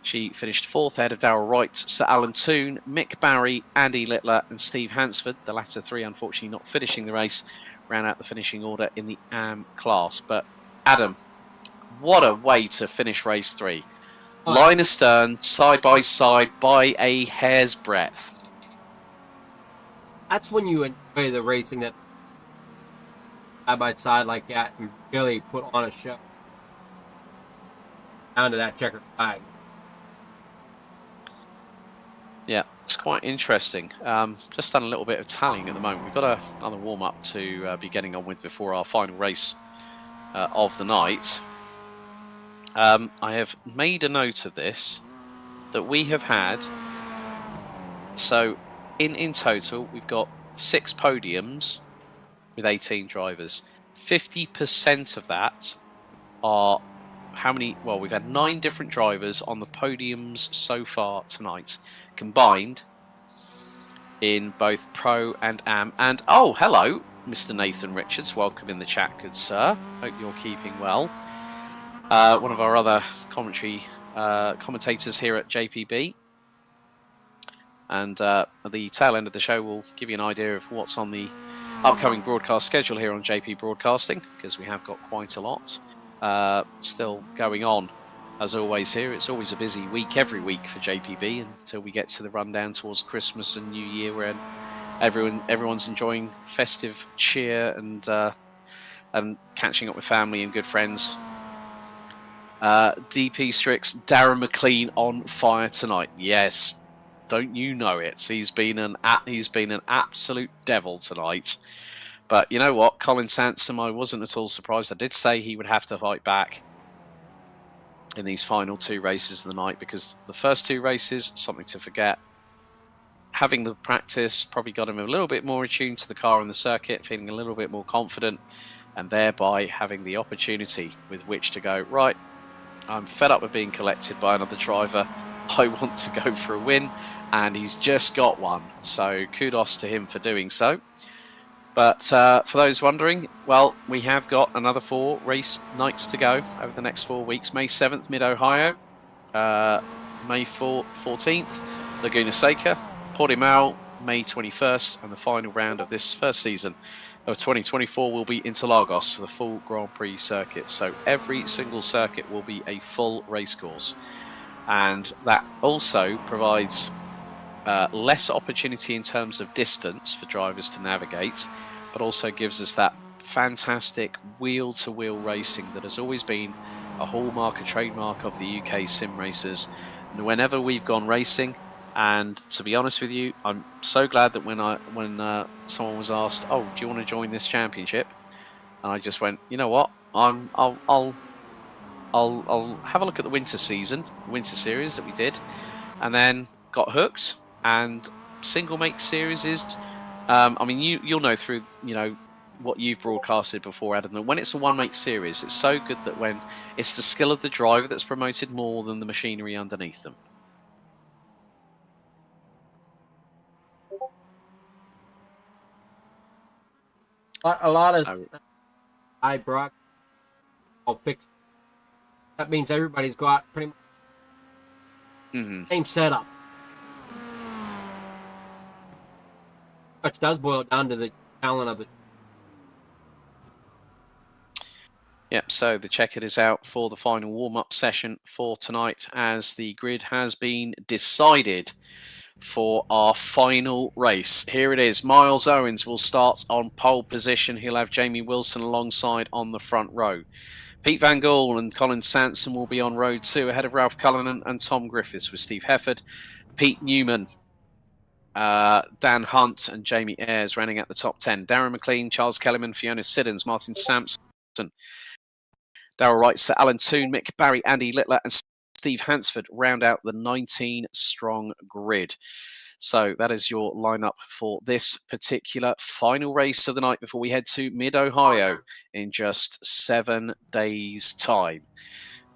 She finished 4th ahead of Darryl Wright, Sir Alan Toon, Mick Barry, Andy Littler and Steve Hansford. The latter 3 unfortunately not finishing the race, ran out the finishing order in the AM class. But Adam, what a way to finish race 3. Line astern, side by side by a hair's breadth. That's when you enjoy the racing, that side by side like that, and really put on a show down to that checkered flag. Yeah, it's quite interesting. Just done a little bit of tallying at the moment. We've got another warm-up to be getting on with before our final race of the night. I have made a note of this, that we have had, so in total we've got 6 podiums with 18 drivers. 50% of that are how many? Well, we've had 9 different drivers on the podiums so far tonight, combined in both Pro and AM. And oh, hello, Mr. Nathan Richards. Welcome in the chat, good sir. Hope you're keeping well. One of our other commentators here at JPB. And at the tail end of the show, we'll give you an idea of what's on the upcoming broadcast schedule here on JP Broadcasting, because we have got quite a lot still going on. As always here, it's always a busy week every week for JPB until we get to the rundown towards Christmas and New Year, where everyone's enjoying festive cheer and catching up with family and good friends. DP Strix, Darren McLean on fire tonight. Yes, don't you know it? He's been an absolute devil tonight. But you know what, Colin Sansom, I wasn't at all surprised. I did say he would have to fight back in these final 2 races of the night, because the first 2 races, something to forget. having the practice probably got him a little bit more attuned to the car and the circuit, feeling a little bit more confident, and thereby having the opportunity with which to go, right, I'm fed up with being collected by another driver. I want to go for a win, and he's just got one. So kudos to him for doing so. But for those wondering, well, we have got another 4 race nights to go over the next 4 weeks. May 7th, Mid-Ohio. May 14th, Laguna Seca. Portimao, May 21st. And the final round of this first season of 2024 will be Interlagos, the full Grand Prix circuit. So every single circuit will be a full race course. And that also provides less opportunity in terms of distance for drivers to navigate, but also gives us that fantastic wheel-to-wheel racing that has always been a hallmark, a trademark of the UK SimRacers. And whenever we've gone racing, and to be honest with you, I'm so glad that when someone was asked, "Oh, do you want to join this championship?" and I just went, "You know what? I'll have a look at the winter series that we did, and then got hooked." And single make series is, I mean, you'll know through what you've broadcasted before, Adam, that when it's a one make series, it's so good that when it's the skill of the driver that's promoted more than the machinery underneath them. A lot of I brought all fixed. That means everybody's got pretty much same setup. Which does boil down to the talent of the. Yep, so the checkered is out for the final warm-up session for tonight as the grid has been decided for our final race. Here it is. Miles Owens will start on pole position. He'll have Jamie Wilson alongside on the front row. Pete Van Gool and Colin Sanson will be on row 2 ahead of Ralph Cullinan and Tom Griffiths with Steve Hefford. Pete Newman, Dan Hunt and Jamie Ayres running at the top 10. Darren McLean, Charles Kellerman, Fiona Siddons, Martin Sampson, Darrell Wright, Sir Alan Toon, Mick Barry, Andy Littler and Steve Hansford round out the 19-strong grid. So that is your lineup for this particular final race of the night before we head to Mid-Ohio in just 7 days' time.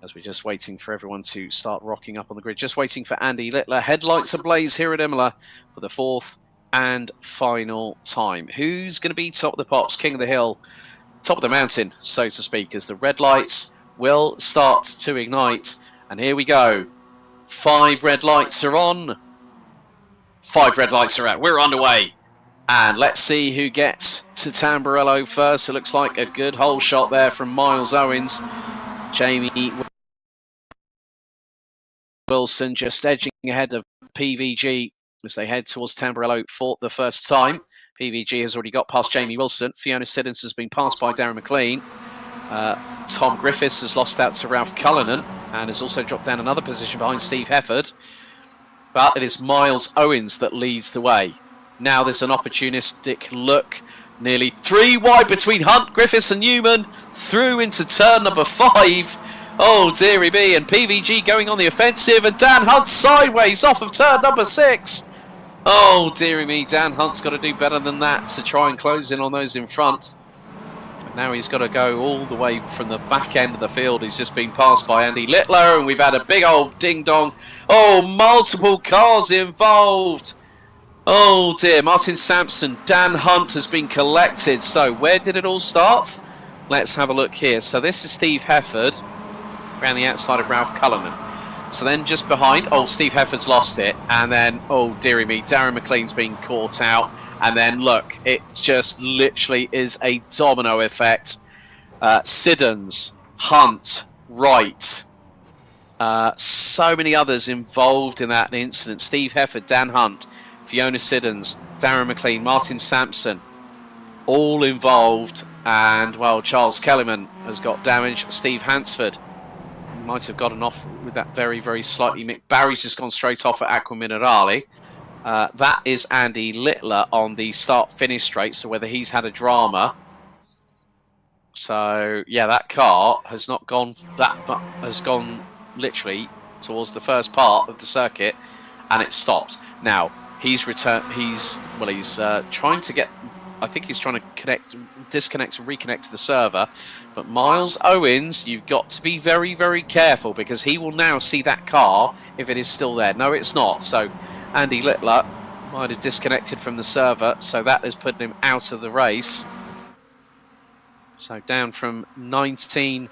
As we're just waiting for everyone to start rocking up on the grid. Just waiting for Andy Littler. Headlights ablaze here at Imola for the 4th and final time. Who's going to be top of the pops, king of the hill, top of the mountain, so to speak, as the red lights will start to ignite. And here we go. 5 red lights are on. 5 red lights are out. We're underway. And let's see who gets to Tamburello first. It looks like a good hole shot there from Miles Owens. Jamie Wilson just edging ahead of PVG as they head towards Tamburello for the first time. PVG has already got past Jamie Wilson. Fiona Siddons has been passed by Darren McLean. Tom Griffiths has lost out to Ralph Cullinan and has also dropped down another position behind Steve Hefford. But it is Miles Owens that leads the way. Now there's an opportunistic look. Nearly 3 wide between Hunt, Griffiths and Newman. Through into turn number 5. Oh, dearie me. And PVG going on the offensive. And Dan Hunt sideways off of turn number 6. Oh, dearie me. Dan Hunt's got to do better than that to try and close in on those in front. Now he's got to go all the way from the back end of the field. He's just been passed by Andy Littler, and we've had a big old ding-dong. Oh, multiple cars involved. Oh, dear. Martin Sampson, Dan Hunt has been collected. So where did it all start? Let's have a look here. So this is Steve Hefford around the outside of Ralph Cullinan. So then just behind, oh, Steve Hefford's lost it. And then, oh, dearie me, Darren McLean's been caught out. And then, look, it just literally is a domino effect. Siddons, Hunt, Wright. So many others involved in that incident. Steve Hefford, Dan Hunt, Fiona Siddons, Darren McLean, Martin Sampson. All involved. And, well, Charles Kellerman has got damage. Steve Hansford might have gotten off with that very, very slightly. Mick Barry's just gone straight off at Aqua Minerale. That is Andy Littler on the start-finish straight, so whether he's had a drama. So, yeah, that car has not gone has gone literally towards the first part of the circuit, and it stopped. Now, He's trying to get. I think he's trying to disconnect and reconnect to the server. But Miles Owens, you've got to be very, very careful because he will now see that car if it is still there. No, it's not. So Andy Littler might have disconnected from the server, so that has put him out of the race. So down from 19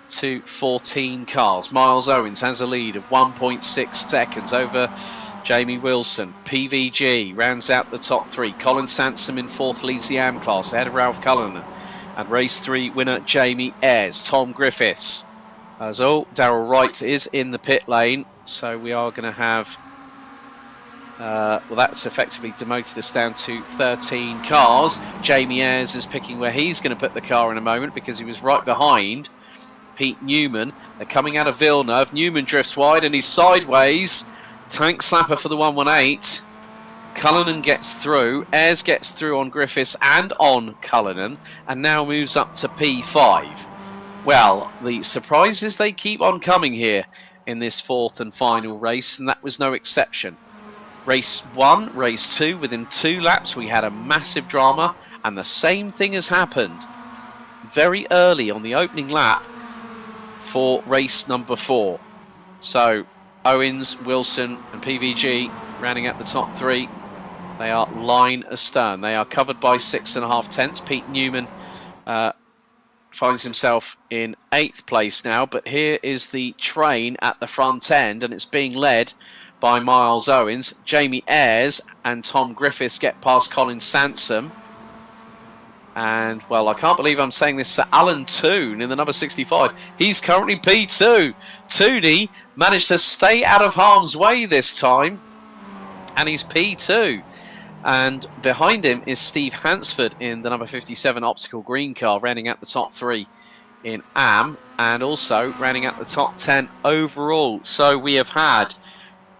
to 14 cars. Miles Owens has a lead of 1.6 seconds over Jamie Wilson. PVG rounds out the top 3. Colin Sansom in 4th leads the AM class ahead of Ralph Cullinan. And race 3 winner Jamie Ayres. Tom Griffiths. Darryl Wright is in the pit lane. So we are going to have... well, that's effectively demoted us down to 13 cars. Jamie Ayres is picking where he's going to put the car in a moment because he was right behind Pete Newman. They're coming out of Villeneuve. Newman drifts wide and he's sideways. Tank slapper for the 118. Cullinan gets through. Ayres gets through on Griffiths and on Cullinan, and now moves up to P5. Well, the surprises, they keep on coming here in this 4th and final race, and that was no exception. Race 1, race 2, within 2 laps we had a massive drama, and the same thing has happened very early on the opening lap for race number 4. So Owens, Wilson and PVG rounding out the top 3. They are line astern. They are covered by 6.5 tenths. Pete Newman finds himself in 8th place now, but here is the train at the front end, and it's being led by Miles Owens. Jamie Ayres and Tom Griffiths get past Colin Sansom. And, well, I can't believe I'm saying this to Alan Toon in the number 65. He's currently P2. Tooney managed to stay out of harm's way this time, and he's P2. And behind him is Steve Hansford in the number 57 optical green car, rounding out the top 3 in AM, and also rounding out the top 10 overall. So we have had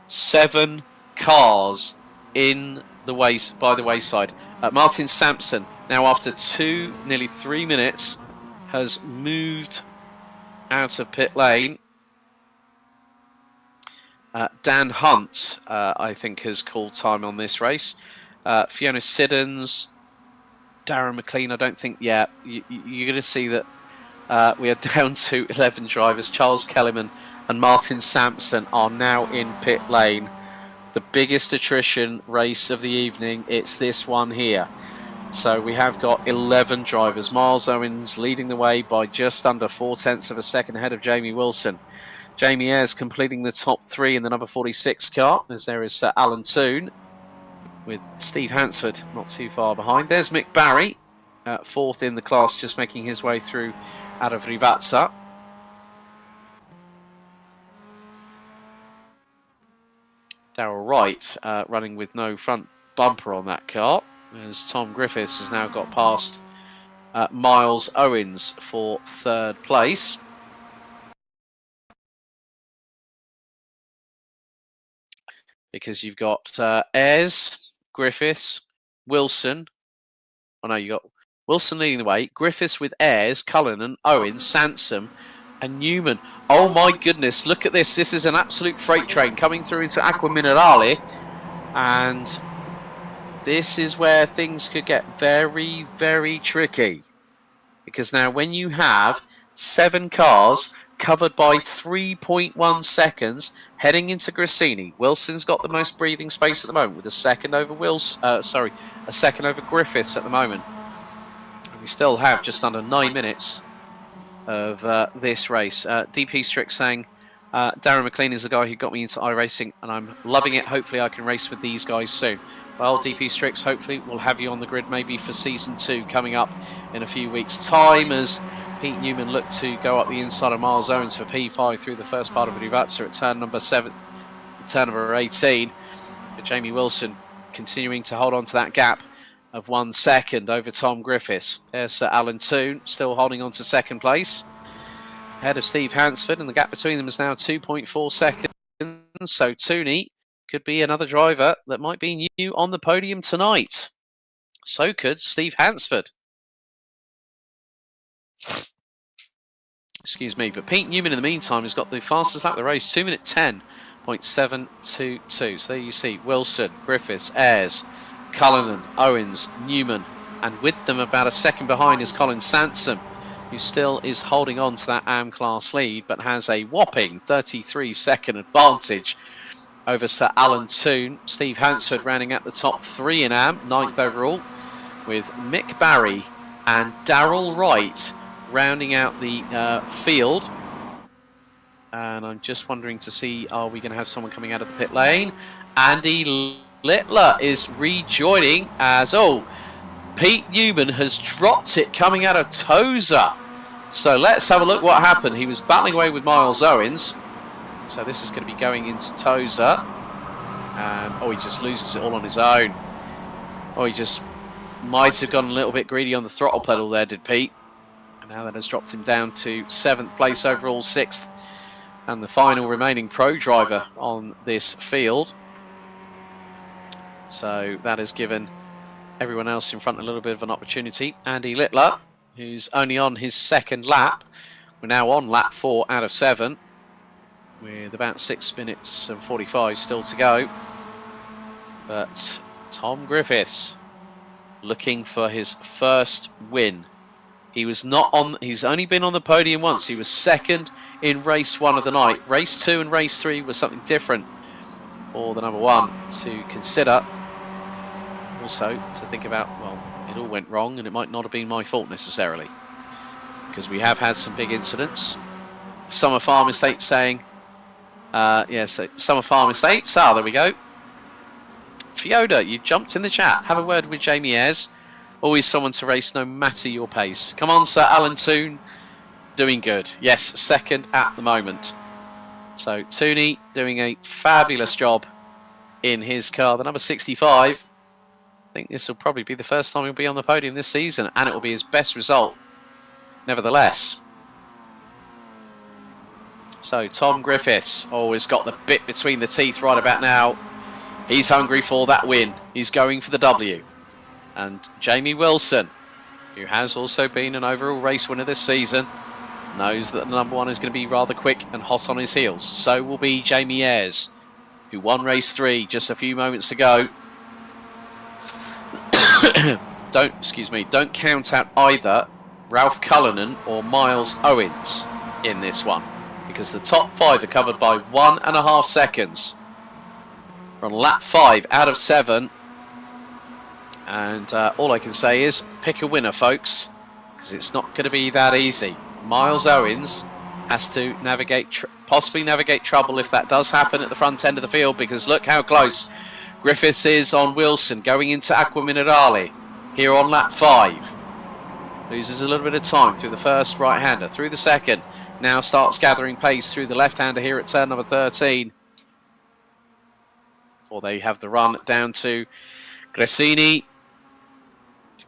7 cars in the by the wayside. Martin Sampson, now after nearly 3 minutes, has moved out of pit lane. Dan Hunt, I think, has called time on this race. Fiona Siddons, Darren McLean, I don't think, you're going to see that we are down to 11 drivers. Charles Kellerman and Martin Sampson are now in pit lane. The biggest attrition race of the evening, it's this one here. So we have got 11 drivers. Miles Owens leading the way by just under 4 tenths of a second ahead of Jamie Wilson. Jamie Ayres completing the top 3 in the number 46 car, as there is Alan Toon, with Steve Hansford not too far behind. There's Mick Barry, 4th in the class, just making his way through out of Rivazza. Darryl Wright running with no front bumper on that car, as Tom Griffiths has now got past Miles Owens for 3rd place. Because you've got Ayres, Griffiths, Wilson. Oh no, you got Wilson leading the way. Griffiths with Ayres, Cullinan, Owens, Sansom, and Newman. Oh my goodness! Look at this. This is an absolute freight train coming through into Acqua Minerale, and this is where things could get very, very tricky. Because now, when you have 7 cars covered by 3.1 seconds heading into Grassini, Wilson's got the most breathing space at the moment with a second over a second over Griffiths at the moment. And we still have just under 9 minutes of this race. DP Strick saying Darren McLean is the guy who got me into iRacing and I'm loving it. Hopefully I can race with these guys soon. Well, DP Strix, hopefully we'll have you on the grid maybe for season 2 coming up in a few weeks' time, as Pete Newman looked to go up the inside of Miles Owens for P5 through the first part of Rivazza at turn number 7, turn number 18. But Jamie Wilson continuing to hold on to that gap of 1 second over Tom Griffiths. There's Sir Alan Toon still holding on to 2nd place, ahead of Steve Hansford, and the gap between them is now 2.4 seconds. So Tooney could be another driver that might be new on the podium tonight. So could Steve Hansford. Excuse me, but Pete Newman in the meantime has got the fastest lap of the race, 2 minute 10 0.722. So there you see Wilson, Griffiths, Ayres, Cullinan, Owens, Newman, and with them about a second behind is Colin Sansom, who still is holding on to that AM class lead, but has a whopping 33-second advantage over Sir Alan Toon. Steve Hansford rounding at the top 3 in AM, 9th overall, with Mick Barry and Darrell Wright rounding out the field. And I'm just wondering to see, are we going to have someone coming out of the pit lane? Andy Littler is rejoining as, Pete Newman has dropped it coming out of Tozer. So let's have a look what happened. He was battling away with Miles Owens. So this is going to be going into Tozer. And, he just loses it all on his own. He just might have gone a little bit greedy on the throttle pedal there, did Pete. And now that has dropped him down to 7th place overall, 6th. And the final remaining pro driver on this field. So that has given everyone else in front a little bit of an opportunity. Andy Littler, who's only on his 2nd lap. We're now on lap 4 out of 7, with about 6 minutes and 45 still to go. But Tom Griffiths looking for his first win. He was not on, he's only been on the podium once. He was 2nd in race 1 of the night. Race 2 and race 3 was something different for the number 1 to consider. Also to think about, it all went wrong and it might not have been my fault necessarily, because we have had some big incidents. Summer Farm Estate saying, yes, Summer Farm Estates, there we go. Fioda, you jumped in the chat. Have a word with Jamie Ayres. Always someone to race no matter your pace. Come on, Sir Alan Toon. Doing good. Yes, 2nd at the moment. So Tooney doing a fabulous job in his car. The number 65. I think this will probably be the first time he'll be on the podium this season, and it will be his best result nevertheless. So Tom Griffiths always got the bit between the teeth right about now. He's hungry for that win. He's going for the W. And Jamie Wilson, who has also been an overall race winner this season, knows that the number 1 is going to be rather quick and hot on his heels. So will be Jamie Ayres, who won race 3 just a few moments ago. Don't count out either Ralph Cullinan or Miles Owens in this one, because the top 5 are covered by 1.5 seconds. We're on lap 5 out of 7. And all I can say is pick a winner, folks, because it's not going to be that easy. Miles Owens has to possibly navigate trouble if that does happen at the front end of the field, because look how close Griffiths is on Wilson going into Aqua Minerale here on lap 5. Loses a little bit of time through the first right-hander, through the second. Now starts gathering pace through the left-hander here at turn number 13. Before they have the run down to Gresini.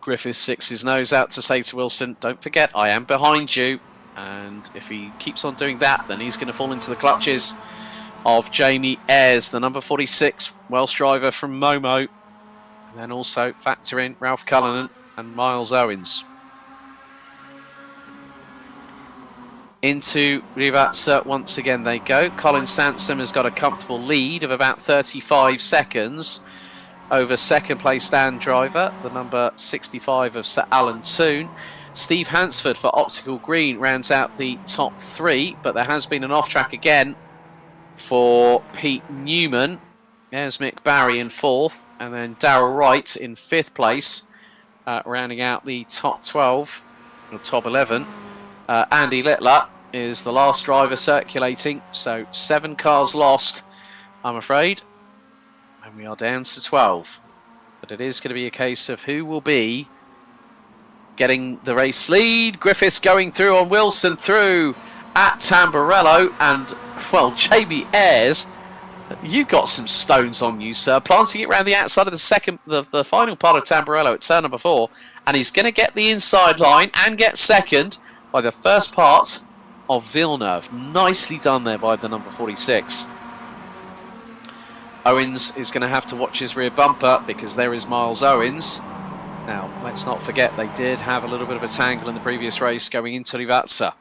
Griffiths sticks his nose out to say to Wilson, don't forget, I am behind you. And if he keeps on doing that, then he's going to fall into the clutches of Jamie Ayres, the number 46 Welsh driver from Momo. And then also factor in Ralph Cullinan and Miles Owens. Into Rivazza once again they go. Colin Sansom has got a comfortable lead of about 35 seconds over 2nd place stand driver, the number 65 of Sir Alan Toon. Steve Hansford for Optical Green rounds out the top 3, but there has been an off-track again for Pete Newman. There's Mick Barry in 4th, and then Darrell Wright in 5th place, rounding out the top 12, or top 11. Andy Littler is the last driver circulating, so 7 cars lost, I'm afraid. And we are down to 12. But it is going to be a case of who will be getting the race lead. Griffiths going through on Wilson through at Tamburello. And, well, Jamie Ayres, you've got some stones on you, sir. Planting it around the outside of the final part of Tamburello at turn number 4. And he's going to get the inside line and get 2nd by the first part of Villeneuve. Nicely done there by the number 46. Owens is going to have to watch his rear bumper because there is Miles Owens. Now, let's not forget they did have a little bit of a tangle in the previous race going into Rivazza.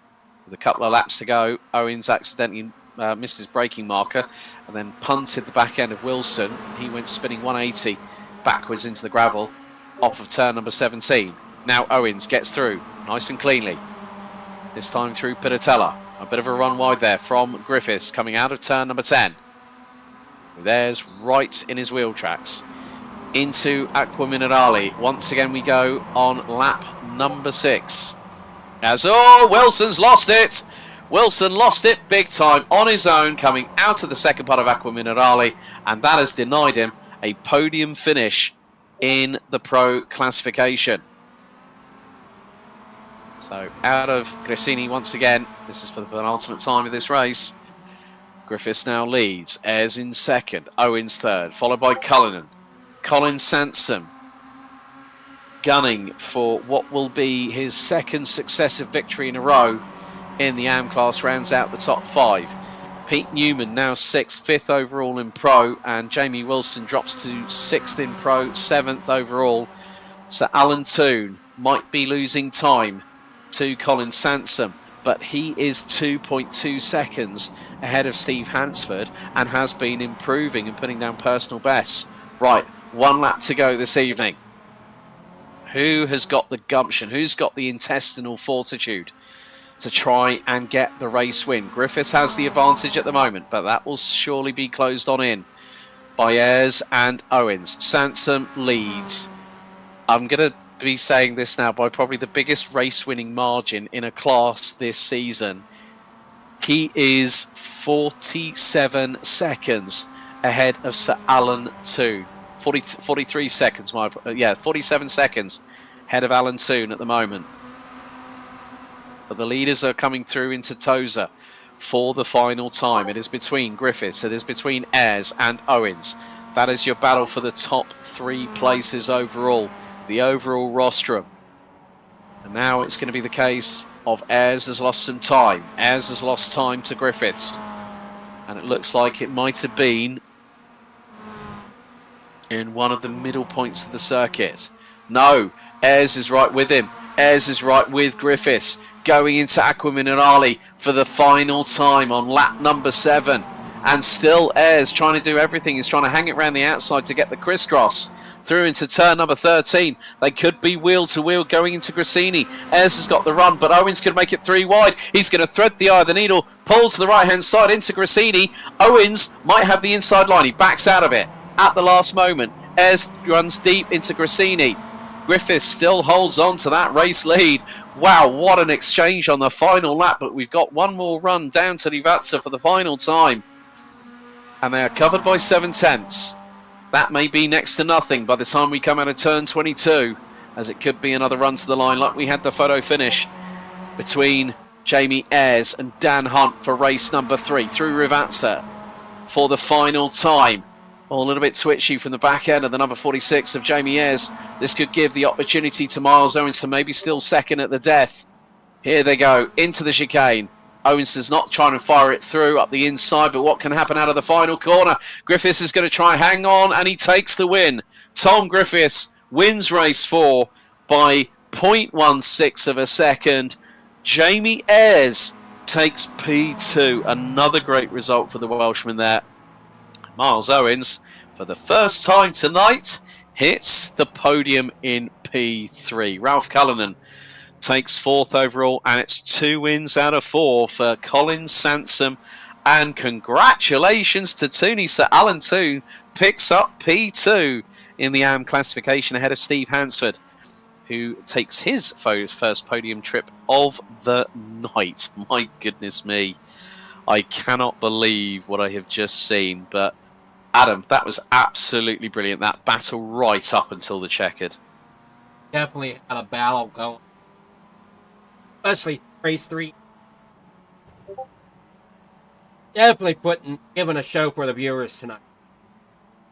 With a couple of laps to go, Owens accidentally missed his braking marker, and then punted the back end of Wilson. He went spinning 180 backwards into the gravel off of turn number 17. Now Owens gets through nice and cleanly. This time through Piratella. A bit of a run wide there from Griffiths coming out of turn number 10. There's right in his wheel tracks. Into Aqua Minerale. Once again we go on lap number 6. As, oh, Wilson's lost it. Wilson lost it big time on his own coming out of the second part of Aqua Minerale, and that has denied him a podium finish in the Pro classification. So out of Gresini once again. This is for the penultimate time of this race. Griffiths now leads. Ayres in second. Owens third. Followed by Cullinan. Colin Sansom gunning for what will be his second successive victory in a row in the AM class, rounds out the top 5. Pete Newman now 6th, 5th overall in Pro, and Jamie Wilson drops to 6th in Pro, 7th overall. So Alan Toon might be losing time to Colin Sansom, but he is 2.2 seconds ahead of Steve Hansford and has been improving and putting down personal bests. Right, 1 lap to go this evening. Who has got the gumption? Who's got the intestinal fortitude to try and get the race win? Griffiths has the advantage at the moment, but that will surely be closed on in by Ayres and Owens. Sansom leads. I'm going to be saying this now, by probably the biggest race-winning margin in a class this season. He is 47 seconds ahead of Sir Alan Toon. 43 seconds, 47 seconds ahead of Alan Toon at the moment. But the leaders are coming through into Tosa for the final time. It is between Griffiths, it is between Ayres and Owens. That is your battle for the top 3 places overall, the overall rostrum. And now it's going to be the case of Ayres has lost some time. Ayres has lost time to Griffiths. And it looks like it might have been in one of the middle points of the circuit. No, Ayres is right with him. Ayres is right with Griffiths, going into Aqua Minerale for the final time on lap number 7. And still Ayres trying to do everything. He's trying to hang it around the outside to get the crisscross through into turn number 13. They could be wheel to wheel going into Gresini. Ayres has got the run, but Owens could make it 3 wide. He's going to thread the eye of the needle, pull to the right hand side into Gresini. Owens might have the inside line. He backs out of it at the last moment. Ayres runs deep into Gresini. Griffiths still holds on to that race lead. Wow, what an exchange on the final lap, but we've got one more run down to Livatsa for the final time. And they are covered by 7/10. That may be next to nothing by the time we come out of turn 22, as it could be another run to the line like we had the photo finish between Jamie Ayres and Dan Hunt for race number 3 through Rivatsa for the final time. Oh, a little bit twitchy from the back end of the number 46 of Jamie Ayres. This could give the opportunity to Miles Owens to maybe still second at the death. Here they go into the chicane. Owens is not trying to fire it through up the inside, but what can happen out of the final corner? Griffiths is going to try and hang on, and he takes the win. Tom Griffiths wins race 4 by 0.16 of a second. Jamie Ayres takes P2. Another great result for the Welshman there. Miles Owens, for the first time tonight, hits the podium in P3. Ralph Cullinan takes 4th overall, and it's 2 wins out of 4 for Colin Sansom. And congratulations to Toonie. Sir Alan Toon picks up P2 in the AM classification ahead of Steve Hansford, who takes his first podium trip of the night. My goodness me. I cannot believe what I have just seen, but Adam, that was absolutely brilliant, that battle right up until the checkered. Definitely had a battle going. Especially race 3. Definitely giving a show for the viewers tonight.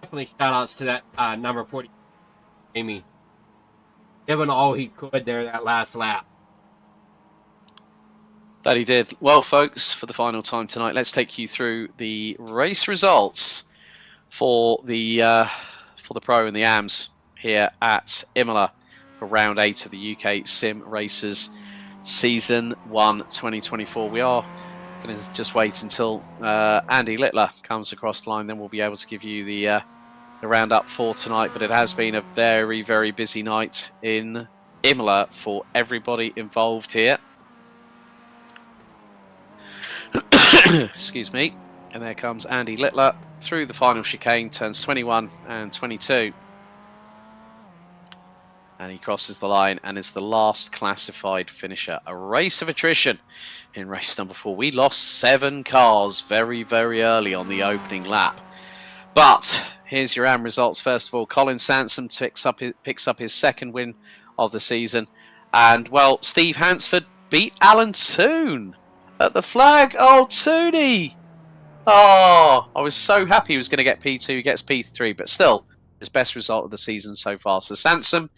Definitely shout outs to that number 40, Amy. Giving all he could there that last lap. That he did. Well, folks, for the final time tonight, let's take you through the race results for the Pro and the AMs here at Imola for round 8 of the UK SimRacers Season 1 2024. We are Going to just wait until Andy Littler comes across the line, then we'll be able to give you the roundup for tonight. But it has been a very, very busy night in Imola for everybody involved here. Excuse me. And there comes Andy Littler through the final chicane, turns 21 and 22. And he crosses the line and is the last classified finisher. A race of attrition in race number 4. We lost 7 cars very, very early on the opening lap. But here's your AM results. First of all, Colin Sansom picks up his second win of the season. And, well, Steve Hansford beat Alan Toon at the flag. Oh, Toonie! Oh, I was so happy he was going to get P2. He gets P3, but still, his best result of the season so far. So Sansom,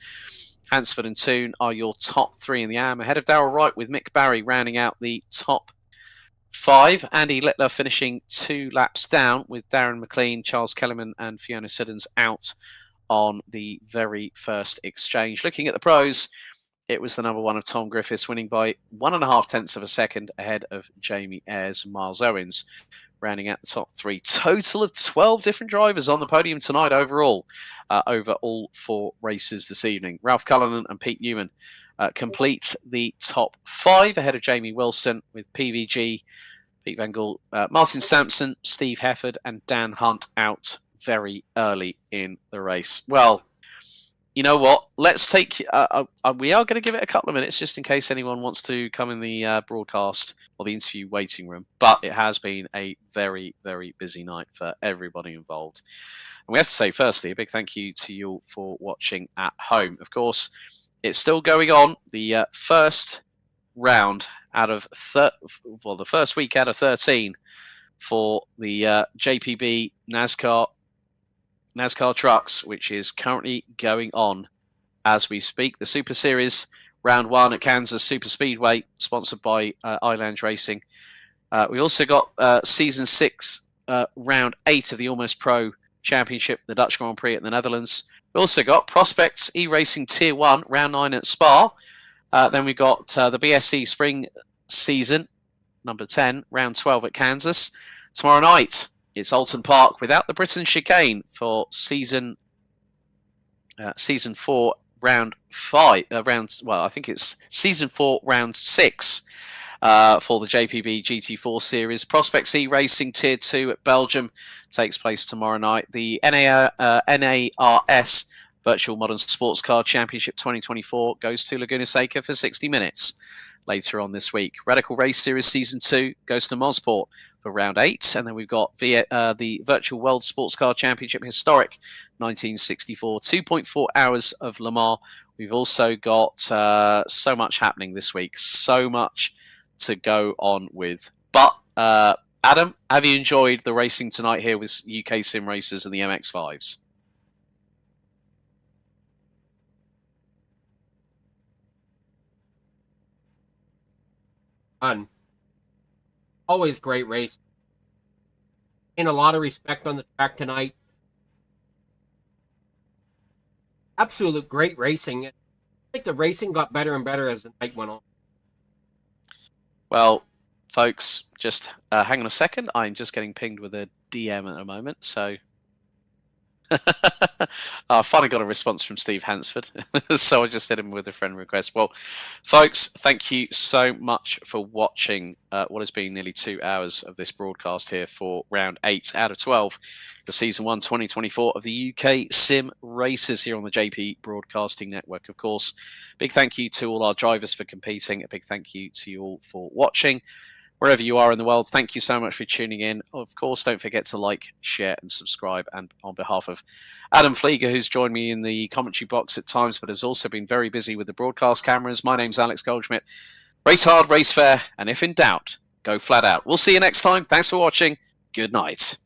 Hansford and Toon are your top 3 in the AM, ahead of Darrell Wright with Mick Barry rounding out the top 5. Andy Littler finishing 2 laps down with Darren McLean, Charles Kellerman and Fiona Siddons out on the very first exchange. Looking at the pros, it was the number 1 of Tom Griffiths, winning by 1.5 tenths of a second ahead of Jamie Ayres and Miles Owens, rounding out the top 3. Total of 12 different drivers on the podium tonight overall, over all 4 races this evening. Ralph Cullinan and Pete Newman complete the top 5 ahead of Jamie Wilson, with PVG, Pete Bengal, Martin Sampson, Steve Hefford and Dan Hunt out very early in the race. Well, you know what? Let's take... we are going to give it a couple of minutes just in case anyone wants to come in the broadcast or the interview waiting room. But it has been a very, very busy night for everybody involved. And we have to say, firstly, a big thank you to you all for watching at home. Of course, it's still going on. The first round out of... the first week out of 13 for the JPB NASCAR trucks, which is currently going on as we speak. The Super Series round 1 at Kansas Super Speedway, sponsored by Island Racing. We also got season 6 round 8 of the Almost Pro Championship, the Dutch Grand Prix at the Netherlands. We also got Prospects E-Racing Tier 1 round 9 at Spa. Then we got the BSC Spring Season number 10 round 12 at Kansas. Tomorrow night it's Alton Park without the Britain chicane for season 4 round 5. I think it's season 4 round 6 for the JPB GT4 series. Prospect C Racing Tier 2 at Belgium takes place tomorrow night. The NARS Virtual Modern Sports Car Championship 2024 goes to Laguna Seca for 60 minutes later on this week. Radical Race Series Season 2 goes to Mosport for round 8. And then we've got the Virtual World Sports Car Championship Historic 1964, 2.4 hours of Le Mans. We've also got so much happening this week, so much to go on with. But Adam, have you enjoyed the racing tonight here with UkSimracers and the MX5s? Fun. Always great race. In a lot of respect on the track tonight. Absolute great racing. I think the racing got better and better as the night went on. Well, folks, just hang on a second. I'm just getting pinged with a DM at the moment, so... I finally got a response from Steve Hansford, so I just hit him with a friend request. Well, folks, thank you so much for watching what has been nearly 2 hours of this broadcast here for round 8 out of 12, the season 1 2024 of the UK Sim Racers here on the JP Broadcasting Network. Of course, big thank you to all our drivers for competing. A big thank you to you all for watching. Wherever you are in the world, thank you so much for tuning in. Of course, don't forget to like, share, and subscribe. And on behalf of Adam Flieger, who's joined me in the commentary box at times, but has also been very busy with the broadcast cameras, my name's Alex Goldschmidt. Race hard, race fair, and if in doubt, go flat out. We'll see you next time. Thanks for watching. Good night.